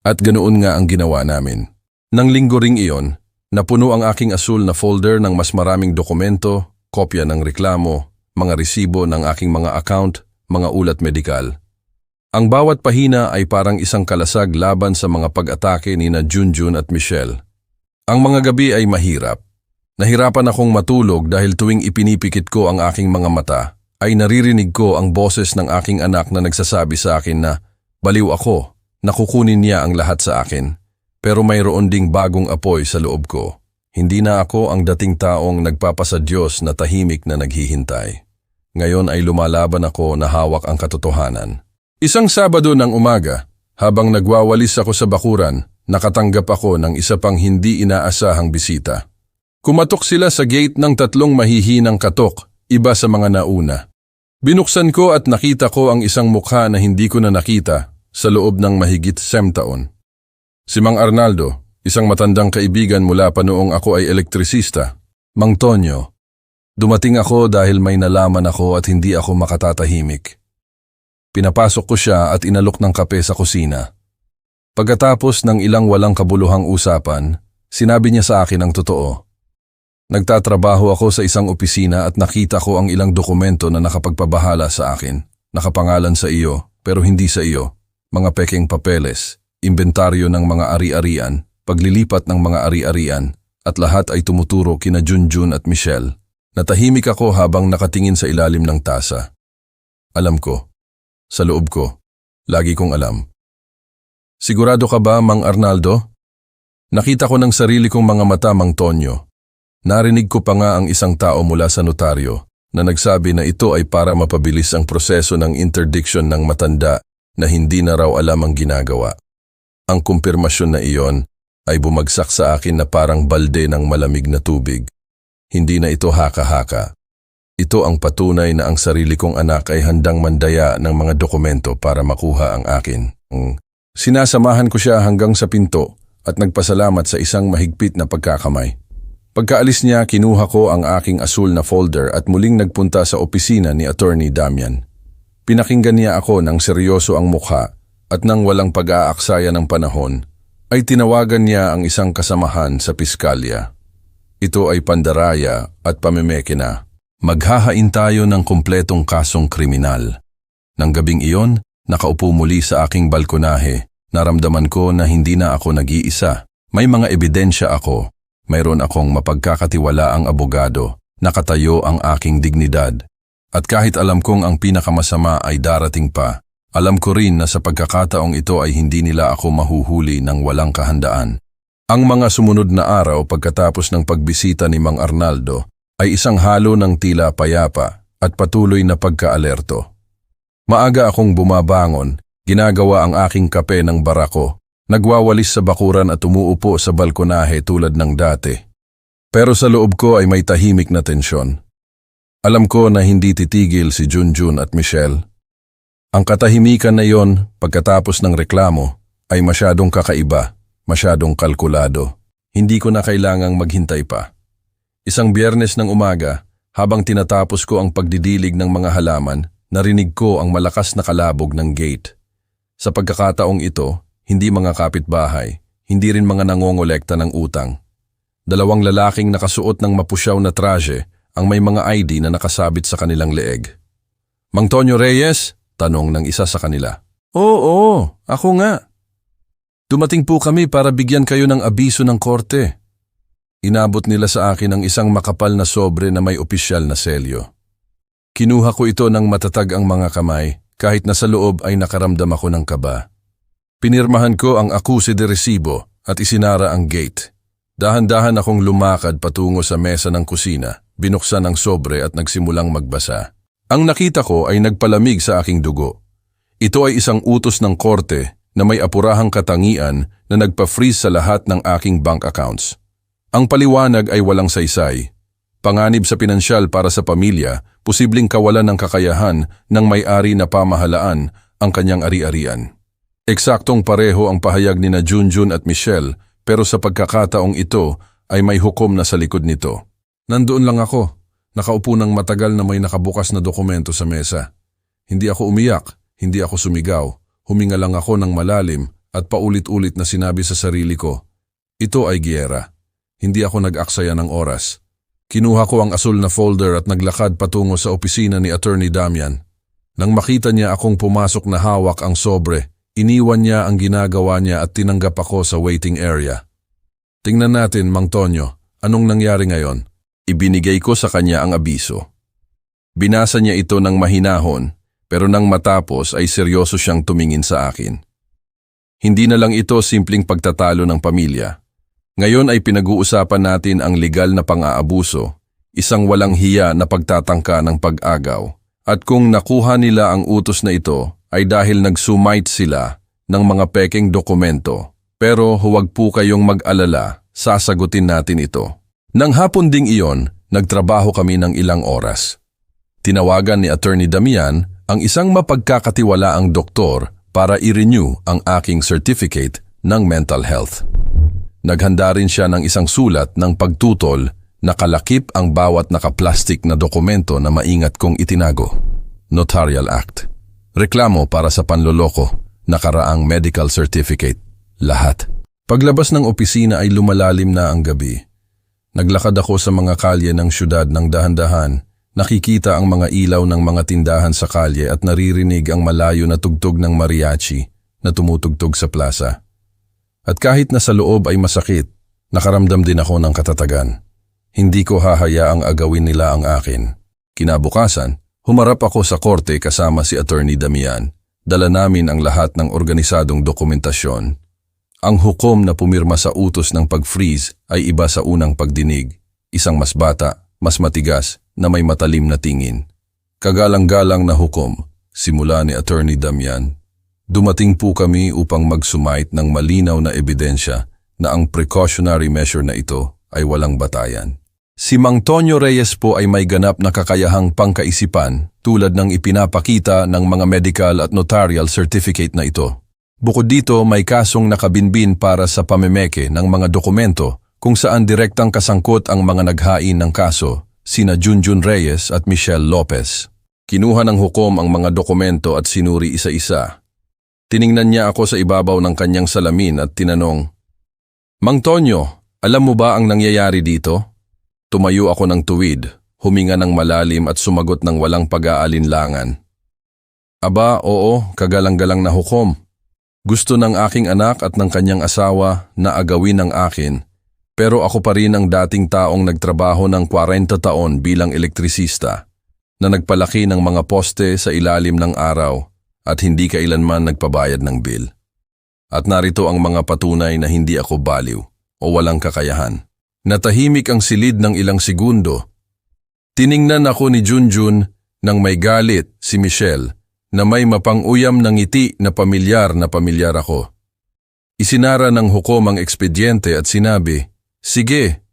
A: At ganoon nga ang ginawa namin. Nang linggo ring iyon, napuno ang aking asul na folder ng mas maraming dokumento, kopya ng reklamo, mga resibo ng aking mga account, mga ulat medikal. Ang bawat pahina ay parang isang kalasag laban sa mga pag-atake ni na Junjun at Michelle. Ang mga gabi ay mahirap. Nahirapan akong matulog dahil tuwing ipinipikit ko ang aking mga mata, ay naririnig ko ang boses ng aking anak na nagsasabi sa akin na baliw ako, nakukunin niya ang lahat sa akin. Pero mayroon ding bagong apoy sa loob ko. Hindi na ako ang dating taong nagpapasadyos na tahimik na naghihintay. Ngayon ay lumalaban ako na hawak ang katotohanan. Isang Sabado ng umaga, habang nagwawalis ako sa bakuran, nakatanggap ako ng isa pang hindi inaasahang bisita. Kumatok sila sa gate ng 3 mahihinang katok, iba sa mga nauna. Binuksan ko at nakita ko ang isang mukha na hindi ko na nakita sa loob ng mahigit 10 taon. Si Mang Arnaldo, isang matandang kaibigan mula pa noong ako ay elektrisista. Mang Tonyo, dumating ako dahil may nalaman ako at hindi ako makatatahimik. Pinapasok ko siya at inalok ng kape sa kusina. Pagkatapos ng ilang walang kabuluhang usapan, sinabi niya sa akin ang totoo. Nagtatrabaho ako sa isang opisina at nakita ko ang ilang dokumento na nakapagpabahala sa akin. Nakapangalan sa iyo, pero hindi sa iyo. Mga pekeng papeles, inventaryo ng mga ari-arian, paglilipat ng mga ari-arian, at lahat ay tumuturo kina Junjun at Michelle. Natahimik ako habang nakatingin sa ilalim ng tasa. Alam ko, sa loob ko, lagi kong alam. Sigurado ka ba, Mang Arnaldo? Nakita ko ng sarili kong mga mata, Mang Tonyo. Narinig ko pa nga ang isang tao mula sa notaryo na nagsabi na ito ay para mapabilis ang proseso ng interdiction ng matanda na hindi na raw alam ang ginagawa. Ang kumpirmasyon na iyon ay bumagsak sa akin na parang balde ng malamig na tubig. Hindi na ito haka-haka. Ito ang patunay na ang sarili kong anak ay handang mandaya ng mga dokumento para makuha ang akin. Sinasamahan ko siya hanggang sa pinto at nagpasalamat sa isang mahigpit na pagkakamay. Pagkaalis niya, kinuha ko ang aking asul na folder at muling nagpunta sa opisina ni Attorney Damian. Pinakinggan niya ako ng seryoso ang mukha at nang walang pag-aaksaya ng panahon, ay tinawagan niya ang isang kasamahan sa piskalya. Ito ay pandaraya at pamimeke na. Maghahain tayo ng kumpletong kasong kriminal. Nang gabing iyon, nakaupo muli sa aking balkonahe. Naramdaman ko na hindi na ako nag-iisa. May mga ebidensya ako. Mayroon akong mapagkakatiwalaang abogado. Nakatayo ang aking dignidad. At kahit alam kong ang pinakamasama ay darating pa, alam ko rin na sa pagkakataong ito ay hindi nila ako mahuhuli ng walang kahandaan. Ang mga sumunod na araw pagkatapos ng pagbisita ni Mang Arnaldo ay isang halo ng tila payapa at patuloy na pagkaalerto. Maaga akong bumabangon, ginagawa ang aking kape ng barako, nagwawalis sa bakuran at umuupo sa balkonahe tulad ng dati. Pero sa loob ko ay may tahimik na tensyon. Alam ko na hindi titigil si Junjun at Michelle. Ang katahimikan na yon pagkatapos ng reklamo ay masyadong kakaiba, masyadong kalkulado. Hindi ko na kailangang maghintay pa. Isang Biyernes ng umaga, habang tinatapos ko ang pagdidilig ng mga halaman, narinig ko ang malakas na kalabog ng gate. Sa pagkakataong ito, hindi mga kapitbahay, hindi rin mga nangongolekta ng utang. 2 lalaking nakasuot ng mapusyaw na traje ang may mga ID na nakasabit sa kanilang leeg. Mang Tonyo Reyes? Tanong ng isa sa kanila. Oo, ako nga. Dumating po kami para bigyan kayo ng abiso ng korte. Inabot nila sa akin ang isang makapal na sobre na may opisyal na selyo. Kinuha ko ito ng matatag ang mga kamay, kahit na sa loob ay nakaramdam ako ng kaba. Pinirmahan ko ang akuse de resibo at isinara ang gate. Dahan-dahan akong lumakad patungo sa mesa ng kusina, binuksan ang sobre at nagsimulang magbasa. Ang nakita ko ay nagpalamig sa aking dugo. Ito ay isang utos ng korte na may apurahang katangian na nagpa-freeze sa lahat ng aking bank accounts. Ang paliwanag ay walang saysay. Panganib sa pinansyal para sa pamilya, posibleng kawalan ng kakayahan ng may-ari na pamahalaan ang kanyang ari-arian. Eksaktong pareho ang pahayag ni na Junjun at Michelle, pero sa pagkakataong ito ay may hukom na sa likod nito. Nandoon lang ako, nakaupo ng matagal na may nakabukas na dokumento sa mesa. Hindi ako umiyak, hindi ako sumigaw, huminga lang ako ng malalim at paulit-ulit na sinabi sa sarili ko, ito ay giyera. Hindi ako nag-aksaya ng oras. Kinuha ko ang asul na folder at naglakad patungo sa opisina ni Attorney Damian. Nang makita niya akong pumasok na hawak ang sobre, iniwan niya ang ginagawa niya at tinanggap ako sa waiting area. Tingnan natin, Mang Tonyo, anong nangyari ngayon? Ibinigay ko sa kanya ang abiso. Binasa niya ito ng mahinahon, pero nang matapos ay seryoso siyang tumingin sa akin. Hindi na lang ito simpleng pagtatalo ng pamilya. Ngayon ay pinag-uusapan natin ang legal na pang-aabuso, isang walang hiya na pagtatangka ng pag-agaw. At kung nakuha nila ang utos na ito, ay dahil nagsumite sila ng mga pekeng dokumento. Pero huwag po kayong mag-alala, sasagutin natin ito. Nang hapon ding iyon, nagtrabaho kami ng ilang oras. Tinawagan ni Attorney Damian ang isang mapagkakatiwalaang doktor para i-renew ang aking certificate ng mental health. Naghanda rin siya ng isang sulat ng pagtutol na kalakip ang bawat nakaplastik na dokumento na maingat kong itinago. Notarial Act. Reklamo para sa panloloko, nakaraang medical certificate, lahat. Paglabas ng opisina ay lumalalim na ang gabi. Naglakad ako sa mga kalye ng syudad ng dahan-dahan, nakikita ang mga ilaw ng mga tindahan sa kalye at naririnig ang malayo na tugtog ng mariachi na tumutugtog sa plaza. At kahit na sa loob ay masakit, nakaramdam din ako ng katatagan. Hindi ko hahayaang agawin nila ang akin. Kinabukasan, humarap ako sa korte kasama si Attorney Damian. Dala namin ang lahat ng organisadong dokumentasyon. Ang hukom na pumirma sa utos ng pag-freeze ay iba sa unang pagdinig. Isang mas bata, mas matigas, na may matalim na tingin. Kagalang-galang na hukom, simula ni Attorney Damian. Dumating po kami upang mag-sumite ng malinaw na ebidensya na ang precautionary measure na ito ay walang batayan. Si Mang Tonyo Reyes po ay may ganap na kakayahang pangkaisipan tulad ng ipinapakita ng mga medical at notarial certificate na ito. Bukod dito, may kasong nakabinbin para sa pamemeke ng mga dokumento kung saan direktang kasangkot ang mga naghain ng kaso, sina Junjun Reyes at Michelle Lopez. Kinuha ng hukom ang mga dokumento at sinuri isa-isa. Tiningnan niya ako sa ibabaw ng kanyang salamin at tinanong, Mang Tonyo, alam mo ba ang nangyayari dito? Tumayo ako ng tuwid, huminga ng malalim at sumagot ng walang pag-aalinlangan. Aba, oo, kagalang-galang na hukom. Gusto ng aking anak at ng kanyang asawa na agawin ang akin, pero ako pa rin ang dating taong nagtrabaho ng 40 taon bilang elektrisista, na nagpalaki ng mga poste sa ilalim ng araw at hindi kailanman nagpabayad ng bill. At narito ang mga patunay na hindi ako baliw o walang kakayahan. Natahimik ang silid ng ilang segundo. Tiningnan ako ni Junjun nang may galit si Michelle na may mapanguyam ng ngiti na pamilyar ako. Isinara ng hukom ang ekspediente at sinabi, sige,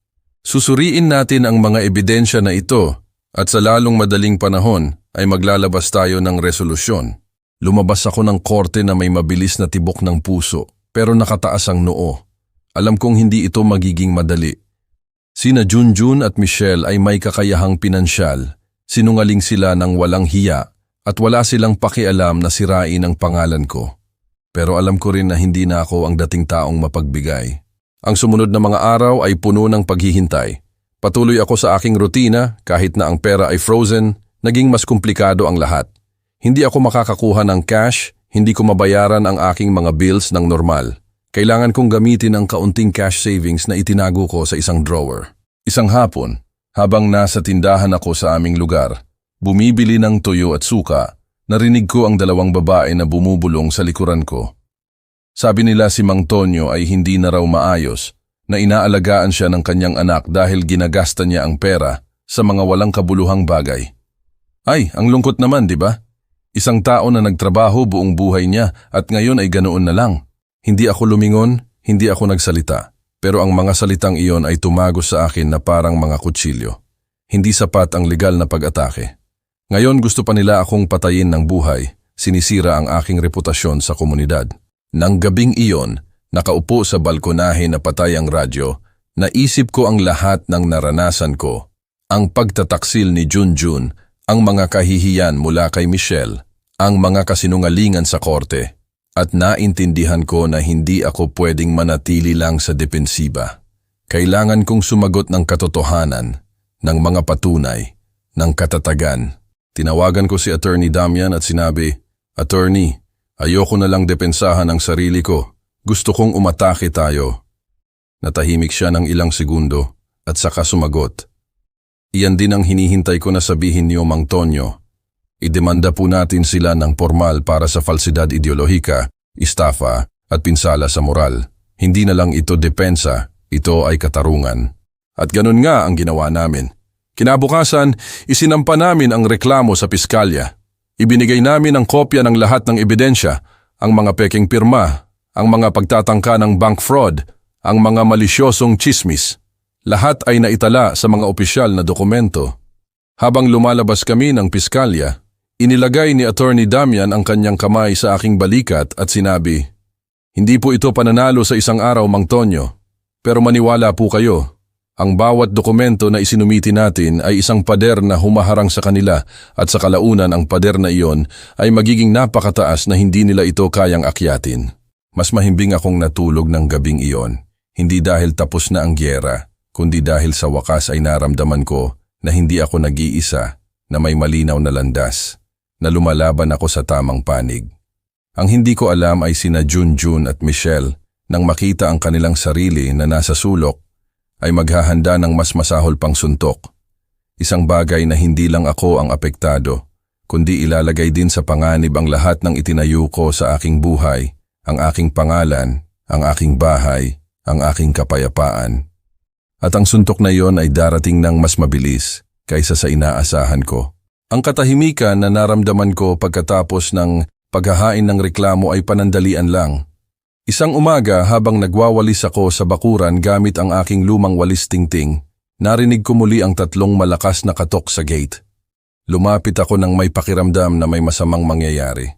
A: susuriin natin ang mga ebidensya na ito at sa lalong madaling panahon ay maglalabas tayo ng resolusyon. Lumabas ako ng korte na may mabilis na tibok ng puso pero nakataas ang noo. Alam kong hindi ito magiging madali. Sina Junjun at Michelle ay may kakayahang pinansyal, sinungaling sila ng walang hiya at wala silang pakialam na sirain ang pangalan ko. Pero alam ko rin na hindi na ako ang dating taong mapagbigay. Ang sumunod na mga araw ay puno ng paghihintay. Patuloy ako sa aking rutina kahit na ang pera ay frozen, naging mas komplikado ang lahat. Hindi ako makakakuha ng cash, hindi ko mabayaran ang aking mga bills ng normal. Kailangan kong gamitin ang kaunting cash savings na itinago ko sa isang drawer. Isang hapon, habang nasa tindahan ako sa aming lugar, bumibili ng tuyo at suka, narinig ko ang dalawang babae na bumubulong sa likuran ko. Sabi nila si Mang Tonyo ay hindi na raw maayos, na inaalagaan siya ng kanyang anak dahil ginagasta niya ang pera sa mga walang kabuluhang bagay. Ay, ang lungkot naman, di ba? Isang tao na nagtrabaho buong buhay niya at ngayon ay ganoon na lang. Hindi ako lumingon, hindi ako nagsalita. Pero ang mga salitang iyon ay tumagos sa akin na parang mga kutsilyo. Hindi sapat ang legal na pag-atake. Ngayon gusto pa nila akong patayin ng buhay, sinisira ang aking reputasyon sa komunidad. Nang gabing iyon, nakaupo sa balkonahe na patay ang radyo, naisip ko ang lahat ng naranasan ko. Ang pagtataksil ni Junjun, ang mga kahihiyan mula kay Michelle, ang mga kasinungalingan sa korte, at naintindihan ko na hindi ako pwedeng manatili lang sa depensiba. Kailangan kong sumagot ng katotohanan, ng mga patunay, ng katatagan. Tinawagan ko si Attorney Damian at sinabi, "Attorney, ayoko na lang depensahan ang sarili ko. Gusto kong umatake tayo." Natahimik siya ng ilang segundo at saka sumagot, "Iyan din ang hinihintay ko na sabihin niyo, Mang Tonyo. Idemanda po natin sila ng formal para sa falsidad ideolohika, istafa at pinsala sa moral. Hindi na lang ito depensa, ito ay katarungan." At ganun nga ang ginawa namin. Kinabukasan, isinampa namin ang reklamo sa piskalya. Ibinigay namin ang kopya ng lahat ng ebidensya, ang mga peking pirma, ang mga pagtatangka ng bank fraud, ang mga malisyosong chismis. Lahat ay naitala sa mga opisyal na dokumento. Habang lumalabas kami ng piskalya, inilagay ni Attorney Damian ang kanyang kamay sa aking balikat at sinabi, "Hindi po ito pananalo sa isang araw, Mang Tonyo. Pero maniwala po kayo. Ang bawat dokumento na isinumiti natin ay isang pader na humaharang sa kanila at sa kalaunan ang pader na iyon ay magiging napakataas na hindi nila ito kayang akyatin." Mas mahimbing akong natulog ng gabing iyon, hindi dahil tapos na ang gyera, kundi dahil sa wakas ay naramdaman ko na hindi ako nag-iisa, na may malinaw na landas, na lumalaban ako sa tamang panig. Ang hindi ko alam ay sina Junjun at Michelle, nang makita ang kanilang sarili na nasa sulok, ay maghahanda ng mas masahol pang suntok. Isang bagay na hindi lang ako ang apektado, kundi ilalagay din sa panganib ang lahat ng itinayo ko sa aking buhay, ang aking pangalan, ang aking bahay, ang aking kapayapaan. At ang suntok na iyon ay darating ng mas mabilis kaysa sa inaasahan ko. Ang katahimikan na naramdaman ko pagkatapos ng paghahain ng reklamo ay panandalian lang. Isang umaga habang nagwawalis ako sa bakuran gamit ang aking lumang walis tingting, narinig ko muli ang tatlong malakas na katok sa gate. Lumapit ako nang may pakiramdam na may masamang mangyayari.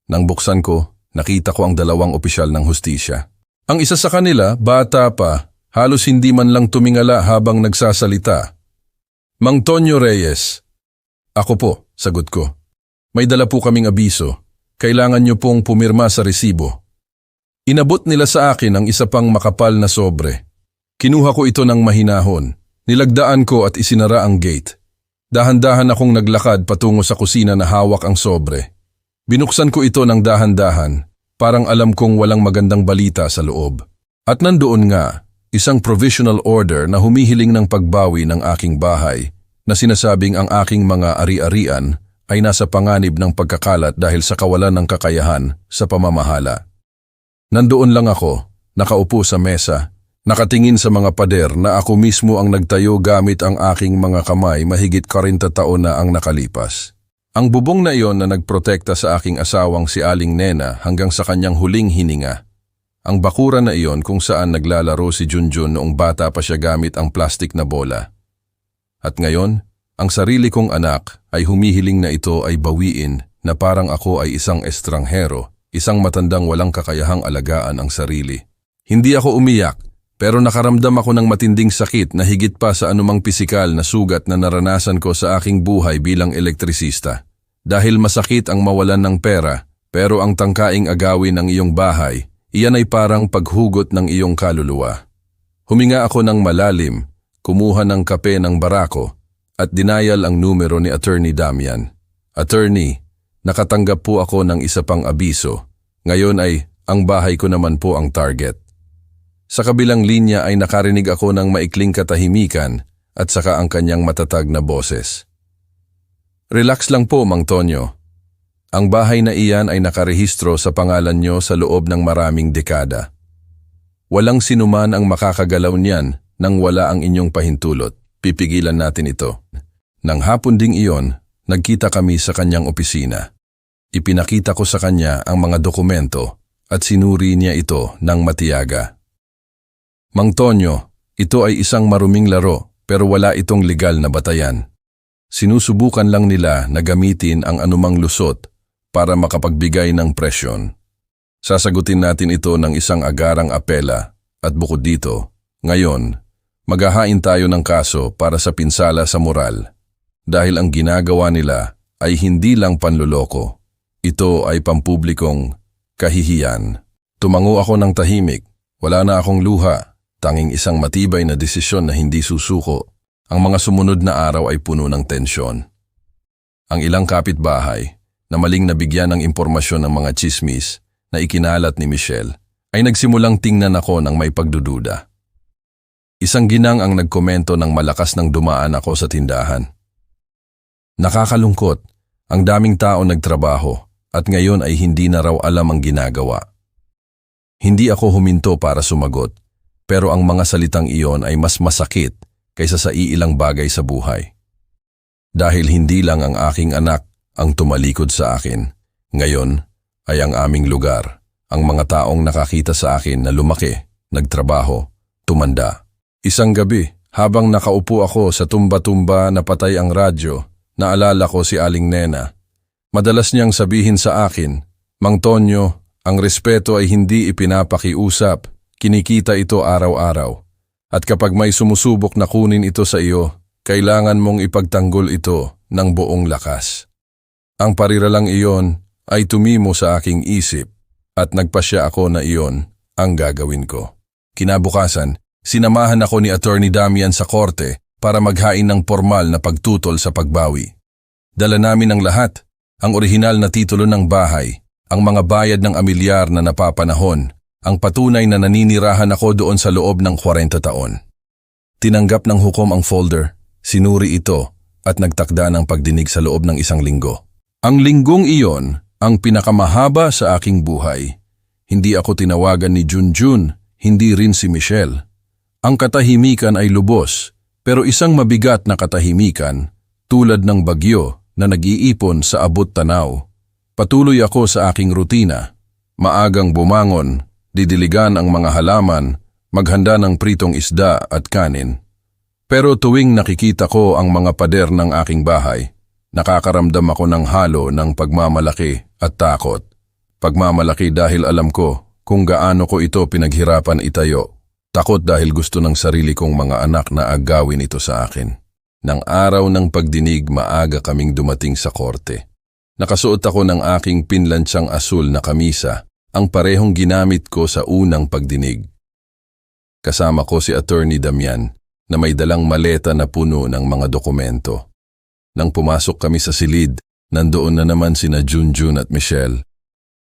A: Nang buksan ko, nakita ko ang dalawang opisyal ng hustisya. Ang isa sa kanila, bata pa, halos hindi man lang tumingala habang nagsasalita. "Mang Tonyo Reyes." "Ako po," sagot ko. "May dala po kaming abiso. Kailangan niyo pong pumirma sa resibo." Inabot nila sa akin ang isa pang makapal na sobre. Kinuha ko ito ng mahinahon. Nilagdaan ko at isinara ang gate. Dahan-dahan akong naglakad patungo sa kusina na hawak ang sobre. Binuksan ko ito ng dahan-dahan, parang alam kong walang magandang balita sa loob. At nandoon nga, isang provisional order na humihiling ng pagbawi ng aking bahay, na sinasabing ang aking mga ari-arian ay nasa panganib ng pagkakalat dahil sa kawalan ng kakayahan sa pamamahala. Nandoon lang ako, nakaupo sa mesa, nakatingin sa mga pader na ako mismo ang nagtayo gamit ang aking mga kamay mahigit 40 taon na ang nakalipas. Ang bubong na iyon na nagprotekta sa aking asawang si Aling Nena hanggang sa kanyang huling hininga. Ang bakuran na iyon kung saan naglalaro si Junjun noong bata pa siya gamit ang plastik na bola. At ngayon, ang sarili kong anak ay humihiling na ito ay bawiin na parang ako ay isang estranghero, isang matandang walang kakayahang alagaan ang sarili. Hindi ako umiyak, pero nakaramdam ako ng matinding sakit na higit pa sa anumang pisikal na sugat na naranasan ko sa aking buhay bilang elektrisista. Dahil masakit ang mawalan ng pera, pero ang tangkaing agawin ng iyong bahay, iyan ay parang paghugot ng iyong kaluluwa. Huminga ako ng malalim, kumuha ng kape ng barako, at dinayal ang numero ni Attorney Damian. "Attorney, nakatanggap po ako ng isa pang abiso. Ngayon ay ang bahay ko naman po ang target." Sa kabilang linya ay nakarinig ako ng maikling katahimikan at saka ang kanyang matatag na boses. "Relax lang po, Mang Tonyo. Ang bahay na iyan ay nakarehistro sa pangalan nyo sa loob ng maraming dekada. Walang sinuman ang makakagalaw niyan nang wala ang inyong pahintulot. Pipigilan natin ito. Nang hapon ding iyon, nagkita kami sa kanyang opisina. Ipinakita ko sa kanya ang mga dokumento at sinuri niya ito ng matiyaga. Mang Tonyo, ito ay isang maruming laro pero wala itong legal na batayan. Sinusubukan lang nila na gamitin ang anumang lusot para makapagbigay ng presyon. Sasagutin natin ito ng isang agarang apela at bukod dito, ngayon, maghahain tayo ng kaso para sa pinsala sa moral dahil ang ginagawa nila ay hindi lang panluloko. Ito ay pampublikong kahihiyan. Tumango ako ng tahimik. Wala na akong luha. Tanging isang matibay na desisyon na hindi susuko. Ang mga sumunod na araw ay puno ng tensyon. Ang ilang kapitbahay na maling nabigyan ng impormasyon ng mga tsismis na ikinalat ni Michelle ay nagsimulang tingnan ako ng may pagdududa. Isang ginang ang nagkomento ng malakas ng dumaan ako sa tindahan. Nakakalungkot, ang daming tao nagtrabaho at ngayon ay hindi na raw alam ang ginagawa. Hindi ako huminto para sumagot, pero ang mga salitang iyon ay mas masakit kaysa sa iilang bagay sa buhay. Dahil hindi lang ang aking anak ang tumalikod sa akin, ngayon ay ang aming lugar, ang mga taong nakakita sa akin na lumaki, nagtrabaho, tumanda. Isang gabi, habang nakaupo ako sa tumba-tumba na patay ang radyo, naalala ko si Aling Nena. Madalas niyang sabihin sa akin, Mang Tonyo, ang respeto ay hindi ipinapakiusap, kinikita ito araw-araw. At kapag may sumusubok na kunin ito sa iyo, kailangan mong ipagtanggol ito ng buong lakas. Ang pariralang iyon ay tumimo sa aking isip at nagpasya ako na iyon ang gagawin ko. Kinabukasan, sinamahan ako ni Attorney Damian sa korte para maghain ng formal na pagtutol sa pagbawi. Dala namin ang lahat, ang orihinal na titulo ng bahay, ang mga bayad ng amilyar na napapanahon, ang patunay na naninirahan ako doon sa loob ng 40 taon. Tinanggap ng hukom ang folder, sinuri ito at nagtakda ng pagdinig sa loob ng 1 linggo. Ang linggong iyon ang pinakamahaba sa aking buhay. Hindi ako tinawagan ni Junjun, hindi rin si Michelle. Ang katahimikan ay lubos, pero isang mabigat na katahimikan, tulad ng bagyo na nag-iipon sa abot tanaw. Patuloy ako sa aking rutina. Maagang bumangon, didiligan ang mga halaman, maghanda ng pritong isda at kanin. Pero tuwing nakikita ko ang mga pader ng aking bahay, nakakaramdam ako ng halo ng pagmamalaki at takot. Pagmamalaki dahil alam ko kung gaano ko ito pinaghirapan itayo. Takot dahil gusto ng sarili kong mga anak na agawin ito sa akin. Nang araw ng pagdinig, maaga kaming dumating sa korte. Nakasuot ako ng aking pinlansyang asul na kamisa, ang parehong ginamit ko sa unang pagdinig. Kasama ko si Attorney Damian na may dalang maleta na puno ng mga dokumento. Nang pumasok kami sa silid, nandoon na naman sina Junjun at Michelle.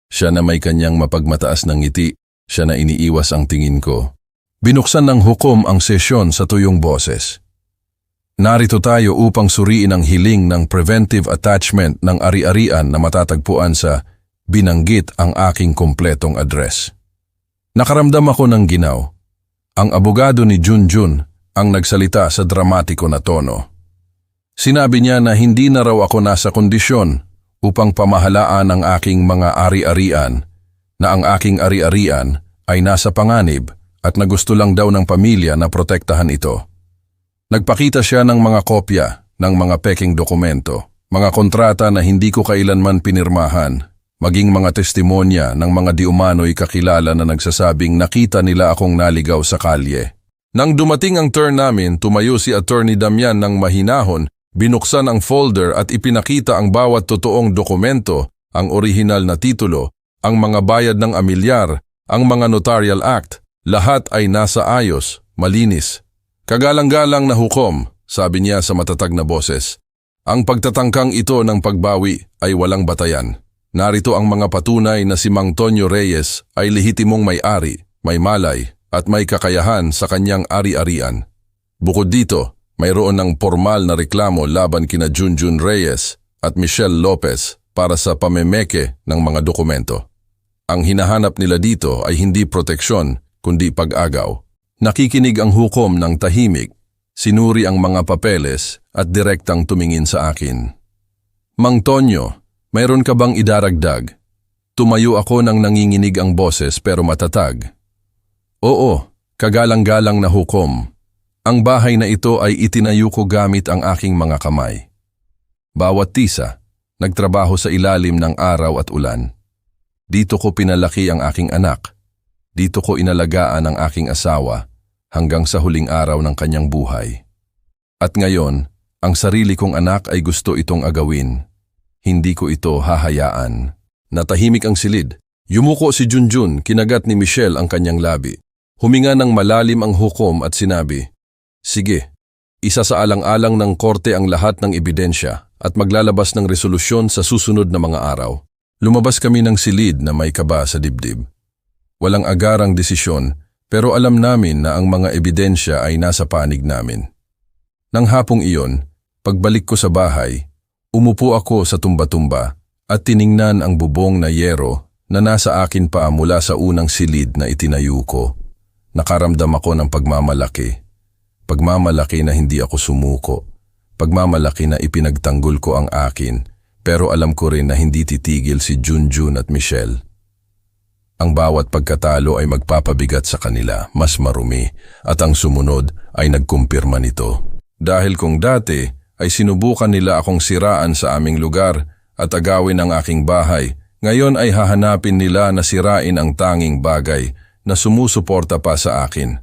A: Siya na may kanyang mapagmataas ng ngiti, siya na iniiwas ang tingin ko. Binuksan ng hukom ang sesyon sa tuyong boses. Narito tayo upang suriin ang hiling ng preventive attachment ng ari-arian na matatagpuan sa binanggit ang aking kumpletong address. Nakaramdam ako ng ginaw. Ang abogado ni Junjun ang nagsalita sa dramatiko na tono. Sinabi niya na hindi na raw ako nasa kondisyon upang pamahalaan ang aking mga ari-arian, na ang aking ari-arian ay nasa panganib at na gusto lang daw ng pamilya na protektahan ito. Nagpakita siya ng mga kopya ng mga peking dokumento, mga kontrata na hindi ko kailanman pinirmahan, maging mga testimonya ng mga di umano'y kakilala na nagsasabing nakita nila akong naligaw sa kalye. Nang dumating ang turn namin, tumayo si Attorney Damian ng mahinahon, binuksan ang folder at ipinakita ang bawat totoong dokumento, ang orihinal na titulo, ang mga bayad ng amilyar, ang mga notarial act, lahat ay nasa ayos, malinis. Kagalang-galang na hukom, sabi niya sa matatag na boses. Ang pagtatangkang ito ng pagbawi ay walang batayan. Narito ang mga patunay na si Mang Tonyo Reyes ay lehitimong may-ari, may malay at may kakayahan sa kanyang ari-arian. Bukod dito, mayroon ng formal na reklamo laban kina Junjun Reyes at Michelle Lopez para sa pamemeke ng mga dokumento. Ang hinahanap nila dito ay hindi proteksyon, kundi pag-agaw. Nakikinig ang hukom ng tahimik, sinuri ang mga papeles at direktang tumingin sa akin. Mang Tonyo, mayroon ka bang idaragdag? Tumayo ako nang nanginginig ang boses pero matatag. Oo, kagalang-galang na hukom. Ang bahay na ito ay itinayo ko gamit ang aking mga kamay. Bawat tisa, nagtrabaho sa ilalim ng araw at ulan. Dito ko pinalaki ang aking anak. Dito ko inalagaan ang aking asawa hanggang sa huling araw ng kanyang buhay. At ngayon, ang sarili kong anak ay gusto itong agawin. Hindi ko ito hahayaan. Natahimik ang silid. Yumuko si Junjun, kinagat ni Michelle ang kanyang labi. Huminga ng malalim ang hukom at sinabi, "Sige, isa sa alang-alang ng korte ang lahat ng ebidensya at maglalabas ng resolusyon sa susunod na mga araw." Lumabas kami ng silid na may kaba sa dibdib. Walang agarang desisyon, pero alam namin na ang mga ebidensya ay nasa panig namin. Nang hapong iyon, pagbalik ko sa bahay, umupo ako sa tumba-tumba at tiningnan ang bubong na yero na nasa akin pa mula sa unang silid na itinayo ko. Nakaramdam ako ng pagmamalaki. Pagmamalaki na hindi ako sumuko. Pagmamalaki na ipinagtanggol ko ang akin, pero alam ko rin na hindi titigil si Junjun at Michelle. Ang bawat pagkatalo ay magpapabigat sa kanila, mas marumi, at ang sumunod ay nagkumpirma nito. Dahil kung dati ay sinubukan nila akong siraan sa aming lugar at agawin ang aking bahay, ngayon ay hahanapin nila na sirain ang tanging bagay na sumusuporta pa sa akin.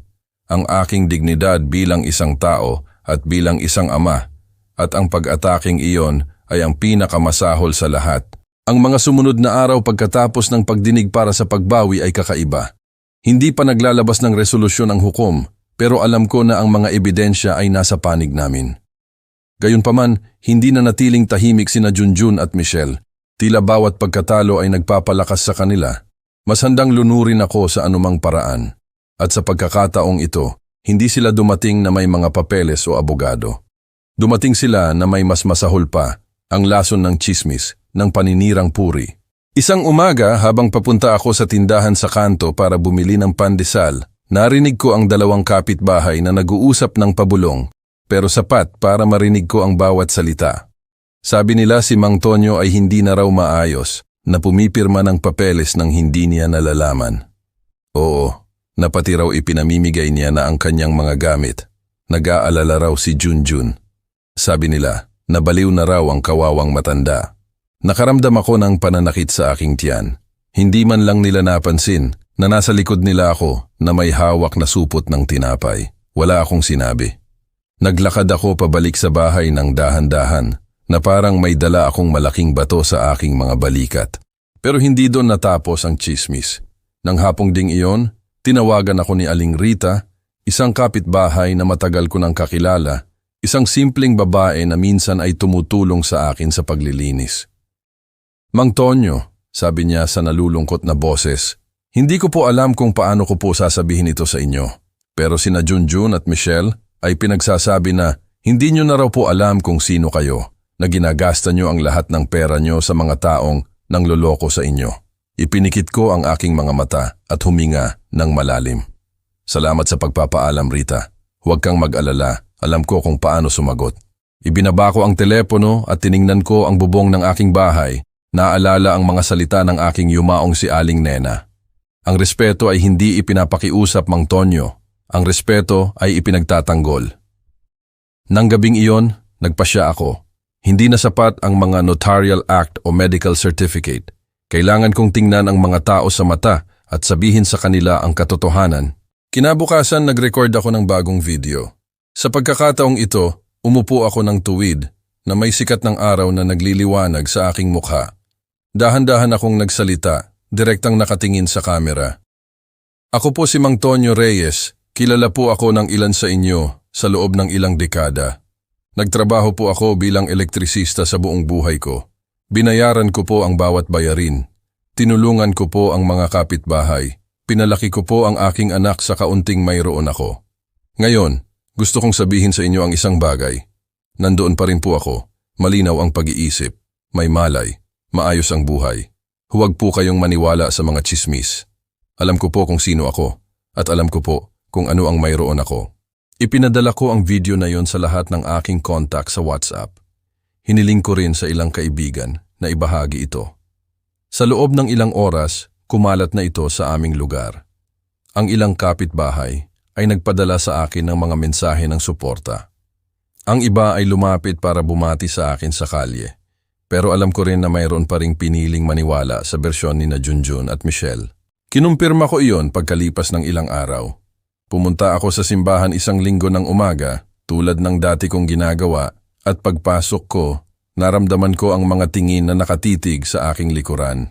A: Ang aking dignidad bilang isang tao at bilang isang ama, at ang pag-ataking iyon ay ang pinakamasahol sa lahat. Ang mga sumunod na araw pagkatapos ng pagdinig para sa pagbawi ay kakaiba. Hindi pa naglalabas ng resolusyon ang hukom, pero alam ko na ang mga ebidensya ay nasa panig namin. Gayunpaman, hindi na natiling tahimik sina Junjun at Michelle. Tila bawat pagkatalo ay nagpapalakas sa kanila. Mas handang lunurin ako sa anumang paraan. At sa pagkakataong ito, hindi sila dumating na may mga papeles o abogado. Dumating sila na may mas masahol pa, ang lason ng tsismis, ng paninirang puri. Isang umaga habang papunta ako sa tindahan sa kanto para bumili ng pandesal, narinig ko ang dalawang kapitbahay na nag-uusap ng pabulong, pero sapat para marinig ko ang bawat salita. Sabi nila si Mang Tonyo ay hindi na raw maayos, na pumipirma ng papeles nang hindi niya nalalaman. Oo, na pati raw ipinamimigay niya na ang kanyang mga gamit. Nag-aalala raw si Junjun. Sabi nila, nabaliw na raw ang kawawang matanda. Nakaramdam ako ng pananakit sa aking tiyan. Hindi man lang nila napansin na nasa likod nila ako na may hawak na supot ng tinapay. Wala akong sinabi. Naglakad ako pabalik sa bahay ng dahan-dahan na parang may dala akong malaking bato sa aking mga balikat. Pero hindi doon natapos ang tsismis. Nang hapong ding iyon, tinawagan ako ni Aling Rita, isang kapitbahay na matagal ko nang kakilala, isang simpleng babae na minsan ay tumutulong sa akin sa paglilinis. "Mang Tonyo," sabi niya sa nalulungkot na boses, "hindi ko po alam kung paano ko po sasabihin ito sa inyo. Pero sina Junjun at Michelle ay pinagsasabi na hindi nyo na raw po alam kung sino kayo, na ginagasta nyo ang lahat ng pera nyo sa mga taong nangloloko sa inyo." Ipinikit ko ang aking mga mata at huminga ng malalim. "Salamat sa pagpapaalam, Rita. Huwag kang mag-alala, alam ko kung paano sumagot." Ibinaba ko ang telepono at tiningnan ko ang bubong ng aking bahay. Naalala ang mga salita ng aking yumaong si Aling Nena. Ang respeto ay hindi ipinapakiusap, Mang Tonyo. Ang respeto ay ipinagtatanggol. Nang gabing iyon, nagpasya ako. Hindi na sapat ang mga notarial act o medical certificate. Kailangan kong tingnan ang mga tao sa mata at sabihin sa kanila ang katotohanan. Kinabukasan nag-record ako ng bagong video. Sa pagkakataong ito, umupo ako ng tuwid na may sikat ng araw na nagliliwanag sa aking mukha. Dahan-dahan akong nagsalita, direktang nakatingin sa kamera. "Ako po si Mang Tonyo Reyes. Kilala po ako ng ilan sa inyo sa loob ng ilang dekada. Nagtrabaho po ako bilang elektrisista sa buong buhay ko. Binayaran ko po ang bawat bayarin. Tinulungan ko po ang mga kapitbahay. Pinalaki ko po ang aking anak sa kaunting mayroon ako. Ngayon, gusto kong sabihin sa inyo ang isang bagay. Nandoon pa rin po ako. Malinaw ang pag-iisip. May malay. Maayos ang buhay. Huwag po kayong maniwala sa mga tsismis. Alam ko po kung sino ako at alam ko po kung ano ang mayroon ako. Ipinadala ko ang video na yon sa lahat ng aking contact sa WhatsApp. Hiniling ko rin sa ilang kaibigan na ibahagi ito. Sa loob ng ilang oras, kumalat na ito sa aming lugar. Ang ilang kapitbahay ay nagpadala sa akin ng mga mensahe ng suporta. Ang iba ay lumapit para bumati sa akin sa kalye. Pero alam ko rin na mayroon pa ring piniling maniwala sa bersyon ni na Junjun at Michelle. Kinumpirma ko iyon pagkalipas ng ilang araw. Pumunta ako sa simbahan isang linggo ng umaga, tulad ng dati kong ginagawa, at pagpasok ko, naramdaman ko ang mga tingin na nakatitig sa aking likuran.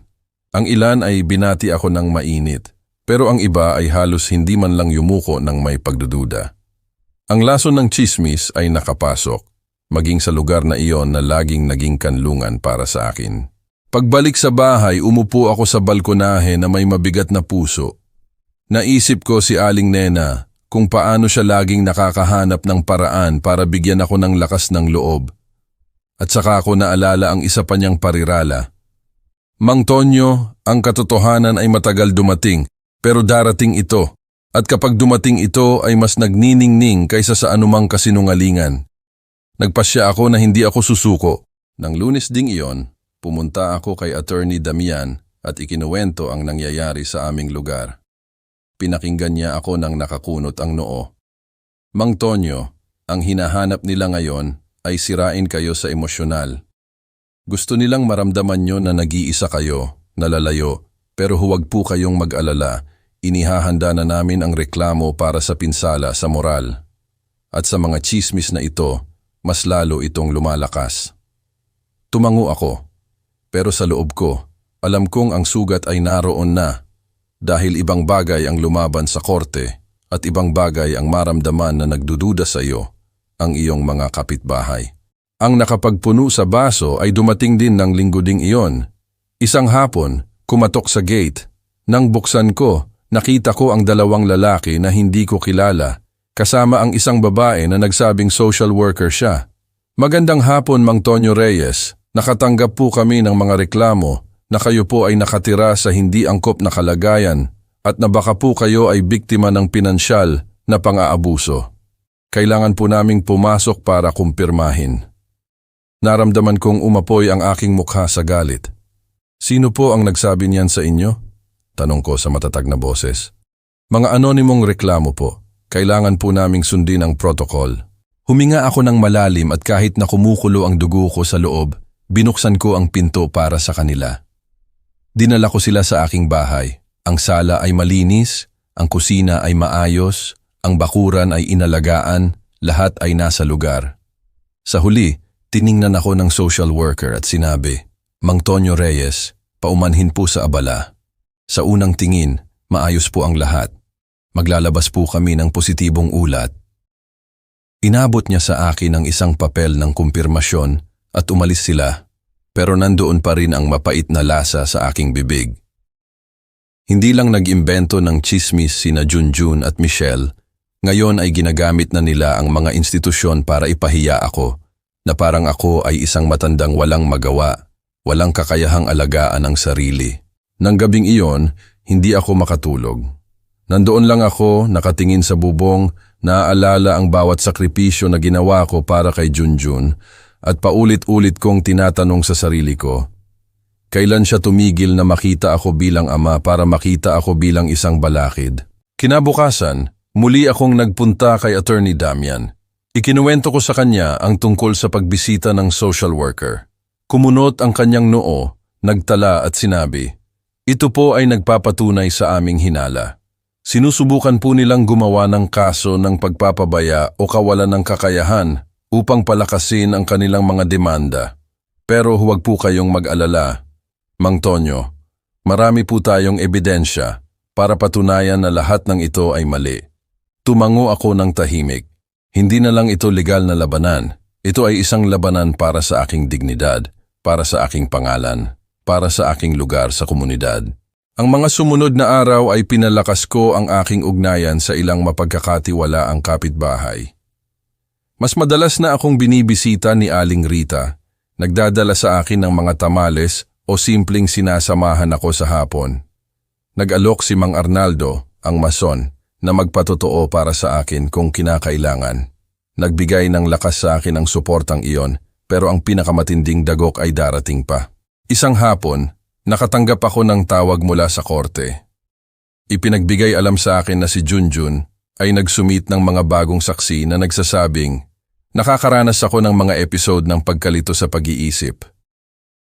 A: Ang ilan ay binati ako ng mainit, pero ang iba ay halos hindi man lang yumuko ng may pagdududa. Ang lason ng tsismis ay nakapasok, maging sa lugar na iyon na laging naging kanlungan para sa akin. Pagbalik sa bahay, umupo ako sa balkonahe na may mabigat na puso. Naisip ko si Aling Nena kung paano siya laging nakakahanap ng paraan para bigyan ako ng lakas ng loob. At saka ako naalala ang isa pa niyang parirala. Mang Tonyo, ang katotohanan ay matagal dumating, pero darating ito. At kapag dumating ito ay mas nagniningning kaysa sa anumang kasinungalingan. Nagpasya ako na hindi ako susuko. Nang Lunes ding iyon, pumunta ako kay Attorney Damian at ikinuwento ang nangyayari sa aming lugar. Pinakinggan niya ako nang nakakunot ang noo. Mang Tonyo, ang hinahanap nila ngayon ay sirain kayo sa emosyonal. Gusto nilang maramdaman nyo na nag-iisa kayo, nalalayo, pero huwag po kayong mag-alala. Inihahanda na namin ang reklamo para sa pinsala sa moral. At sa mga tsismis na ito, mas lalo itong lumalakas. Tumango ako, pero sa loob ko, alam kong ang sugat ay naroon na dahil ibang bagay ang lumaban sa korte at ibang bagay ang maramdaman na nagdududa sa iyo, ang iyong mga kapitbahay. Ang nakapagpuno sa baso ay dumating din ng linggo ding iyon. Isang hapon, kumatok sa gate. Nang buksan ko, nakita ko ang dalawang lalaki na hindi ko kilala, kasama ang isang babae na nagsabing social worker siya. Magandang hapon, Mang Tonyo Reyes. Nakatanggap po kami ng mga reklamo na kayo po ay nakatira sa hindi angkop na kalagayan at na baka po kayo ay biktima ng pinansyal na pang-aabuso. Kailangan po naming pumasok para kumpirmahin. Naramdaman kong umapoy ang aking mukha sa galit. Sino po ang nagsabi niyan sa inyo? Tanong ko sa matatag na boses. Mga anonimong reklamo po. Kailangan po naming sundin ang protocol. Huminga ako ng malalim at kahit na kumukulo ang dugo ko sa loob, binuksan ko ang pinto para sa kanila. Dinala ko sila sa aking bahay. Ang sala ay malinis, ang kusina ay maayos, ang bakuran ay inalagaan, lahat ay nasa lugar. Sa huli, tiningnan ako ng social worker at sinabi, Mang Tonyo Reyes, paumanhin po sa abala. Sa unang tingin, maayos po ang lahat. Maglalabas po kami ng positibong ulat. Inabot niya sa akin ang isang papel ng kumpirmasyon at umalis sila, pero nandoon pa rin ang mapait na lasa sa aking bibig. Hindi lang nag-imbento ng tsismis sina Junjun at Michelle, ngayon ay ginagamit na nila ang mga institusyon para ipahiya ako, na parang ako ay isang matandang walang magawa, walang kakayahang alagaan ang sarili. Nang gabing iyon, hindi ako makatulog. Nandoon lang ako, nakatingin sa bubong, naaalala ang bawat sakripisyo na ginawa ko para kay Junjun at paulit-ulit kong tinatanong sa sarili ko, kailan siya tumigil na makita ako bilang ama para makita ako bilang isang balakid? Kinabukasan, muli akong nagpunta kay Attorney Damian. Ikinuwento ko sa kanya ang tungkol sa pagbisita ng social worker. Kumunot ang kanyang noo, nagtala at sinabi, ito po ay nagpapatunay sa aming hinala. Sinusubukan po nilang gumawa ng kaso ng pagpapabaya o kawalan ng kakayahan upang palakasin ang kanilang mga demanda. Pero huwag po kayong mag-alala. Mang Tonyo, marami po tayong ebidensya para patunayan na lahat ng ito ay mali. Tumango ako ng tahimik. Hindi na lang ito legal na labanan. Ito ay isang labanan para sa aking dignidad, para sa aking pangalan, para sa aking lugar sa komunidad. Ang mga sumunod na araw ay pinalakas ko ang aking ugnayan sa ilang mapagkakatiwalaang kapitbahay. Mas madalas na akong binibisita ni Aling Rita, nagdadala sa akin ng mga tamales o simpleng sinasamahan ako sa hapon. Nag-alok si Mang Arnaldo, ang mason, na magpatotoo para sa akin kung kinakailangan. Nagbigay ng lakas sa akin ang suportang iyon, pero ang pinakamatinding dagok ay darating pa. Isang hapon, nakatanggap ako ng tawag mula sa korte. Ipinagbigay alam sa akin na si Junjun ay nagsumit ng mga bagong saksi na nagsasabing, nakakaranas ako ng mga episode ng pagkalito sa pag-iisip,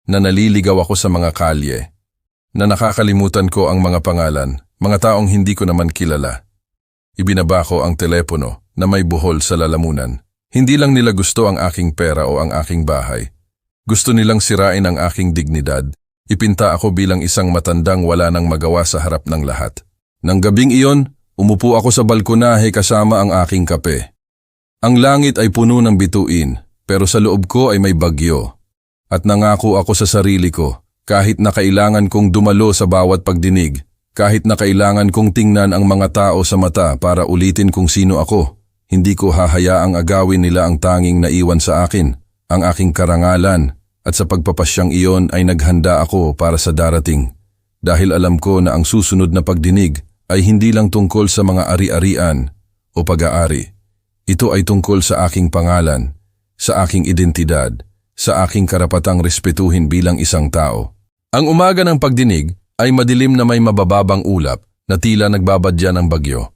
A: na naliligaw ako sa mga kalye, na nakakalimutan ko ang mga pangalan, mga taong hindi ko naman kilala. Ibinaba ko ang telepono na may buhol sa lalamunan. Hindi lang nila gusto ang aking pera o ang aking bahay. Gusto nilang sirain ang aking dignidad. Ipinta ako bilang isang matandang wala nang magawa sa harap ng lahat. Nang gabing iyon, umupo ako sa balkonahe kasama ang aking kape. Ang langit ay puno ng bituin, pero sa loob ko ay may bagyo. At nangako ako sa sarili ko, kahit na kailangan kong dumalo sa bawat pagdinig, kahit na kailangan kong tingnan ang mga tao sa mata para ulitin kung sino ako, hindi ko hahayaang agawin nila ang tanging naiwan sa akin, ang aking karangalan, at sa pagpapasyang iyon ay naghanda ako para sa darating. Dahil alam ko na ang susunod na pagdinig ay hindi lang tungkol sa mga ari-arian o pag-aari. Ito ay tungkol sa aking pangalan, sa aking identidad, sa aking karapatang respetuhin bilang isang tao. Ang umaga ng pagdinig ay madilim na may mabababang ulap na tila nagbabadya ng bagyo.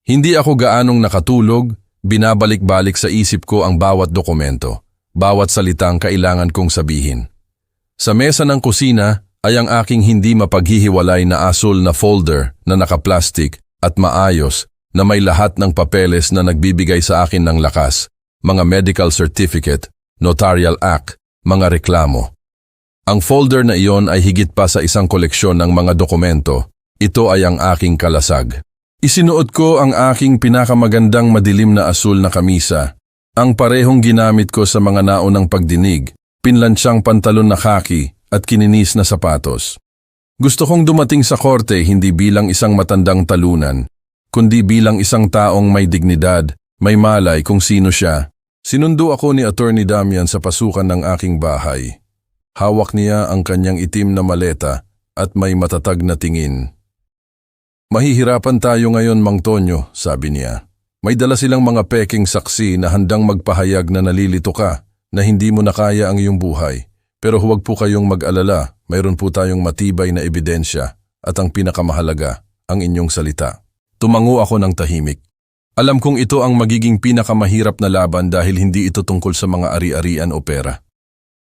A: Hindi ako gaanong nakatulog, binabalik-balik sa isip ko ang bawat dokumento, bawat salitang kailangan kong sabihin. Sa mesa ng kusina ay ang aking hindi mapaghihiwalay na asul na folder na nakaplastik at maayos na may lahat ng papeles na nagbibigay sa akin ng lakas, mga medical certificate, notarial act, mga reklamo. Ang folder na iyon ay higit pa sa isang koleksyon ng mga dokumento. Ito ay ang aking kalasag. Isinuot ko ang aking pinakamagandang madilim na asul na kamisa, ang parehong ginamit ko sa mga naunang pagdinig, pinlansyang pantalon na khaki at kininis na sapatos. Gusto kong dumating sa korte hindi bilang isang matandang talunan, kundi bilang isang taong may dignidad, may malay kung sino siya. Sinundo ako ni Attorney Damian sa pasukan ng aking bahay. Hawak niya ang kanyang itim na maleta at may matatag na tingin. Mahihirapan tayo ngayon, Mang Tonyo, sabi niya. May dala silang mga peking saksi na handang magpahayag na nalilito ka, na hindi mo na kaya ang iyong buhay. Pero huwag po kayong mag-alala, mayroon po tayong matibay na ebidensya at ang pinakamahalaga, ang inyong salita. Tumango ako ng tahimik. Alam kong ito ang magiging pinakamahirap na laban dahil hindi ito tungkol sa mga ari-arian o pera.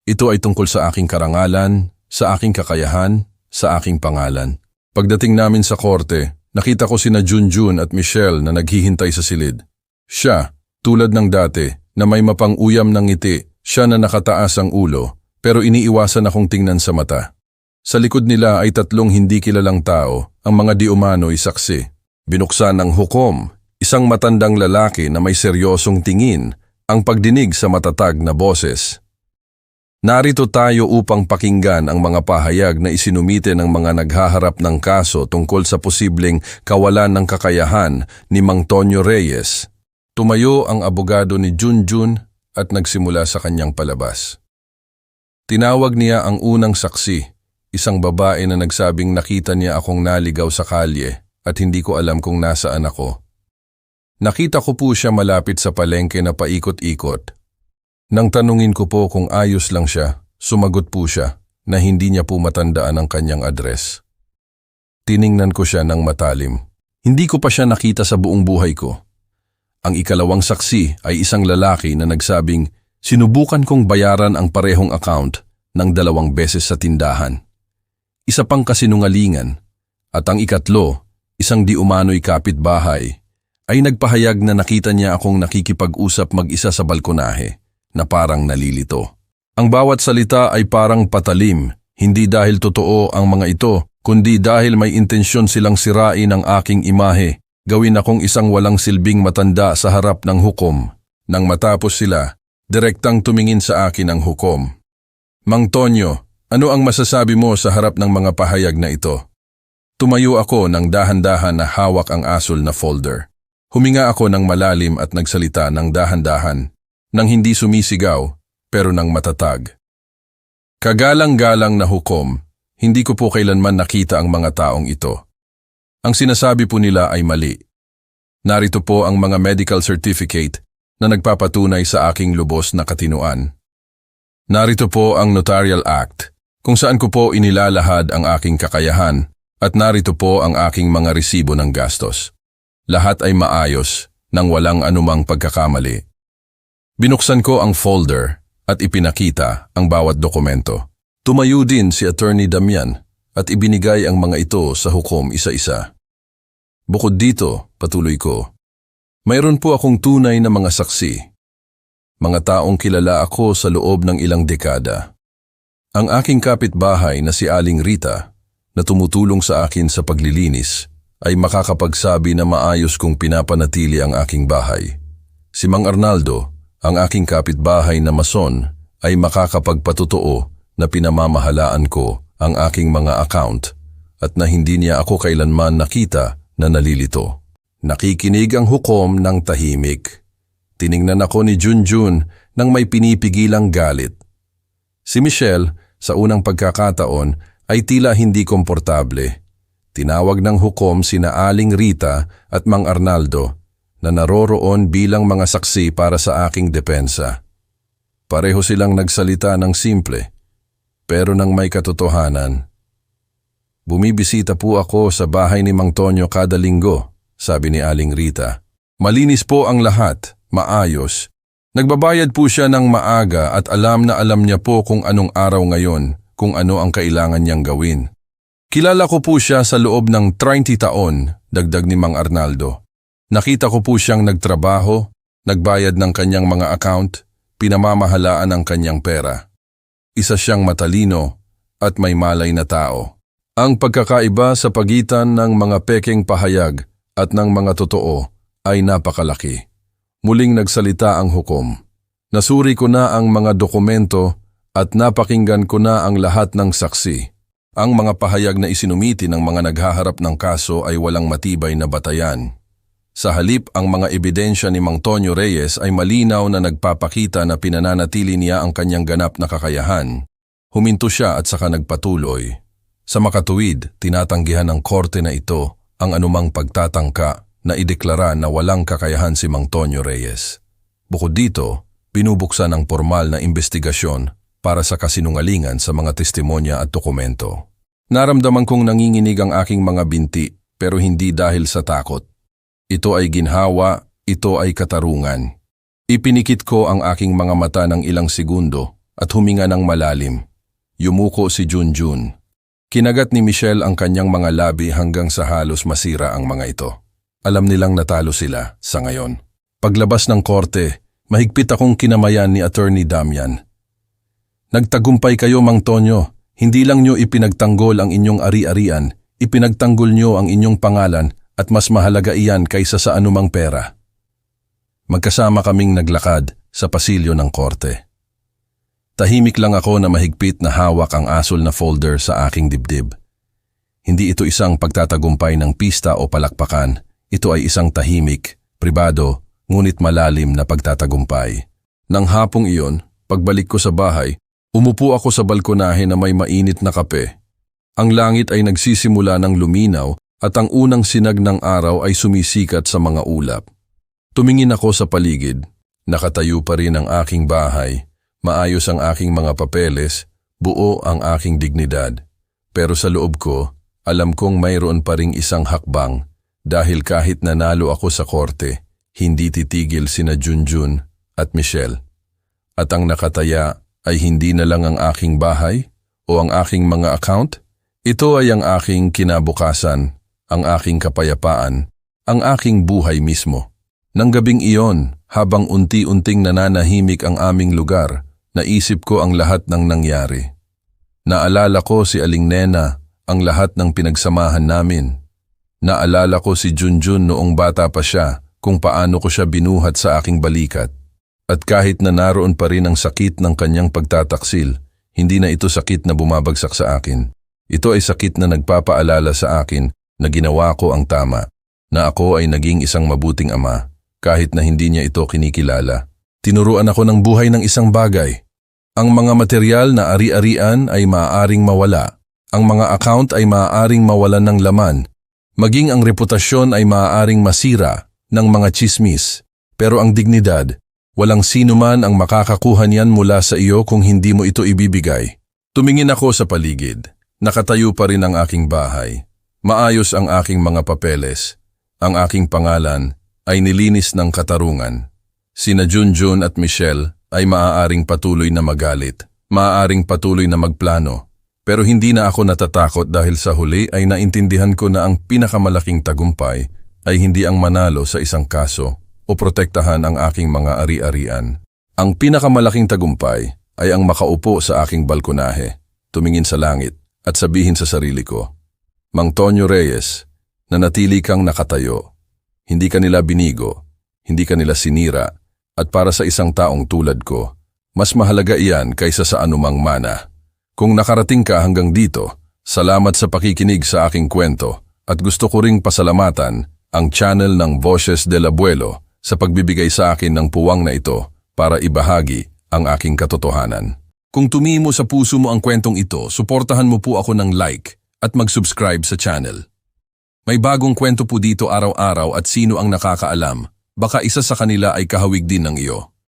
A: Ito ay tungkol sa aking karangalan, sa aking kakayahan, sa aking pangalan. Pagdating namin sa korte, nakita ko sina Junjun at Michelle na naghihintay sa silid. Siya, tulad ng dati, na may mapang-uyam ng ngiti, siya na nakataas ang ulo, pero iniiwasan akong tingnan sa mata. Sa likod nila ay tatlong hindi kilalang tao, ang mga di umano'y saksi. Binuksan ng hukom, isang matandang lalaki na may seryosong tingin, ang pagdinig sa matatag na boses. Narito tayo upang pakinggan ang mga pahayag na isinumite ng mga naghaharap ng kaso tungkol sa posibleng kawalan ng kakayahan ni Mang Tonyo Reyes. Tumayo ang abogado ni Junjun at nagsimula sa kanyang palabas. Tinawag niya ang unang saksi, isang babae na nagsabing nakita niya akong naligaw sa kalye at hindi ko alam kung nasaan ako. Nakita ko po siya malapit sa palengke na paikot-ikot. Nang tanungin ko po kung ayos lang siya, sumagot po siya na hindi niya po matandaan ang kanyang address. Tiningnan ko siya ng matalim. Hindi ko pa siya nakita sa buong buhay ko. Ang ikalawang saksi ay isang lalaki na nagsabing sinubukan kong bayaran ang parehong account ng 2 beses sa tindahan. Isa pang kasinungalingan. At ang ikatlo, isang di umano'y kapitbahay, ay nagpahayag na nakita niya akong nakikipag-usap mag-isa sa balkonahe na parang nalilito. Ang bawat salita ay parang patalim, hindi dahil totoo ang mga ito, kundi dahil may intensyon silang sirain ang aking imahe, gawin akong isang walang silbing matanda sa harap ng hukom. Nang matapos sila, direktang tumingin sa akin ang hukom. Mang Tonyo, ano ang masasabi mo sa harap ng mga pahayag na ito? Tumayo ako ng dahan-dahan na hawak ang asul na folder. Huminga ako ng malalim at nagsalita ng dahan-dahan, nang hindi sumisigaw, pero nang matatag. Kagalang-galang na hukom, Hindi ko po kailanman nakita ang mga taong ito. Ang sinasabi po nila ay mali. Narito po ang mga medical certificate na nagpapatunay sa aking lubos na katinuan. Narito po ang Notarial Act, kung saan ko po inilalahad ang aking kakayahan, at narito po ang aking mga resibo ng gastos. Lahat ay maayos nang walang anumang pagkakamali. Binuksan ko ang folder at ipinakita ang bawat dokumento. Tumayo din si Attorney Damian at ibinigay ang mga ito sa hukom isa-isa. Bukod dito, patuloy ko, mayroon po akong tunay na mga saksi. Mga taong kilala ako sa loob ng ilang dekada. Ang aking kapitbahay na si Aling Rita, na tumutulong sa akin sa paglilinis, ay makakapagsabi na maayos kong pinapanatili ang aking bahay. Si Mang Arnaldo, ang aking kapitbahay na mason, ay makakapagpatotoo na pinamamahalaan ko ang aking mga account at na hindi niya ako kailanman nakita na nalilito. Nakikinig ang hukom ng tahimik. Tiningnan ako ni Junjun nang may pinipigilang galit. Si Michelle, sa unang pagkakataon, ay tila hindi komportable. Tinawag ng hukom sina Aling Rita at Mang Arnaldo na naroroon bilang mga saksi para sa aking depensa. Pareho silang nagsalita ng simple, pero nang may katotohanan. Bumibisita po ako sa bahay ni Mang Tonyo kada linggo, sabi ni Aling Rita. Malinis po ang lahat, maayos. Nagbabayad po siya ng maaga at alam na alam niya po kung anong araw ngayon, kung ano ang kailangan niyang gawin. Kilala ko po siya sa loob ng 30 taon, dagdag ni Mang Arnaldo. Nakita ko po siyang nagtrabaho, nagbayad ng kanyang mga account, pinamamahalaan ang kanyang pera. Isa siyang matalino at may malay na tao. Ang pagkakaiba sa pagitan ng mga pekeng pahayag at ng mga totoo ay napakalaki. Muling nagsalita ang hukom. Nasuri ko na ang mga dokumento at napakinggan ko na ang lahat ng saksi. Ang mga pahayag na isinumiti ng mga naghaharap ng kaso ay walang matibay na batayan. Sa halip, ang mga ebidensya ni Mang Tonyo Reyes ay malinaw na nagpapakita na pinananatili niya ang kanyang ganap na kakayahan. Huminto siya at saka nagpatuloy. Sa makatuwid, tinatanggihan ng korte na ito ang anumang pagtatangka na ideklara na walang kakayahan si Mang Tonyo Reyes. Bukod dito, binubuksan ang formal na investigasyon para sa kasinungalingan sa mga testimonya at dokumento. Naramdaman kong nanginginig ang aking mga binti, pero hindi dahil sa takot. Ito ay ginhawa, ito ay katarungan. Ipinikit ko ang aking mga mata ng ilang segundo at huminga ng malalim. Yumuko si Junjun. Kinagat ni Michelle ang kanyang mga labi hanggang sa halos masira ang mga ito. Alam nilang natalo sila sa ngayon. Paglabas ng korte, mahigpit akong kinamayan ni Attorney Damian. Nagtagumpay kayo, Mang Tonyo. Hindi lang nyo ipinagtanggol ang inyong ari-arian, ipinagtanggol nyo ang inyong pangalan at mas mahalaga iyan kaysa sa anumang pera. Magkasama kaming naglakad sa pasilyo ng korte. Tahimik lang ako na mahigpit na hawak ang asol na folder sa aking dibdib. Hindi ito isang pagtatagumpay ng pista o palakpakan. Ito ay isang tahimik, pribado, ngunit malalim na pagtatagumpay. Nang hapong iyon, pagbalik ko sa bahay, umupo ako sa balkonahe na may mainit na kape. Ang langit ay nagsisimula ng luminaw at ang unang sinag ng araw ay sumisikat sa mga ulap. Tumingin ako sa paligid. Nakatayo pa rin ang aking bahay. Maayos ang aking mga papeles, buo ang aking dignidad. Pero sa loob ko, alam kong mayroon pa ring isang hakbang dahil kahit nanalo ako sa korte, hindi titigil sina Junjun at Michelle. At ang nakataya ay hindi na lang ang aking bahay o ang aking mga account. Ito ay ang aking kinabukasan, ang aking kapayapaan, ang aking buhay mismo. Nang gabing iyon, habang unti-unting nananahimik ang aming lugar, naisip ko ang lahat ng nangyari. Naalala ko si Aling Nena, ang lahat ng pinagsamahan namin. Naalala ko si Junjun noong bata pa siya, kung paano ko siya binuhat sa aking balikat. At kahit na naroon pa rin ang sakit ng kanyang pagtataksil, hindi na ito sakit na bumabagsak sa akin. Ito ay sakit na nagpapaalala sa akin na ginawa ko ang tama, na ako ay naging isang mabuting ama, kahit na hindi niya ito kinikilala. Tinuruan ako ng buhay ng isang bagay. Ang mga material na ari-arian ay maaaring mawala. Ang mga account ay maaaring mawalan ng laman. Maging ang reputasyon ay maaaring masira ng mga tsismis. Pero ang dignidad, walang sino man ang makakakuha niyan mula sa iyo kung hindi mo ito ibibigay. Tumingin ako sa paligid. Nakatayo pa rin ang aking bahay. Maayos ang aking mga papeles. Ang aking pangalan ay nilinis ng katarungan. Sina Junjun at Michelle ay maaaring patuloy na magalit, maaaring patuloy na magplano. Pero hindi na ako natatakot dahil sa huli ay naintindihan ko na ang pinakamalaking tagumpay ay hindi ang manalo sa isang kaso o protektahan ang aking mga ari-arian. Ang pinakamalaking tagumpay ay ang makaupo sa aking balkonahe, tumingin sa langit at sabihin sa sarili ko, Mang Tonyo Reyes, nanatili kang nakatayo. Hindi ka nila binigo, hindi ka nila sinira, at para sa isang taong tulad ko, mas mahalaga iyan kaysa sa anumang mana. Kung nakarating ka hanggang dito, salamat sa pakikinig sa aking kwento at gusto ko ring pasalamatan ang channel ng Voces del Abuelo sa pagbibigay sa akin ng puwang na ito para ibahagi ang aking katotohanan. Kung tumimo sa puso mo ang kwentong ito, suportahan mo po ako ng like at mag-subscribe sa channel. May bagong kwento po dito araw-araw at sino ang nakakaalam, baka isa sa kanila ay kahawig din ng iyo.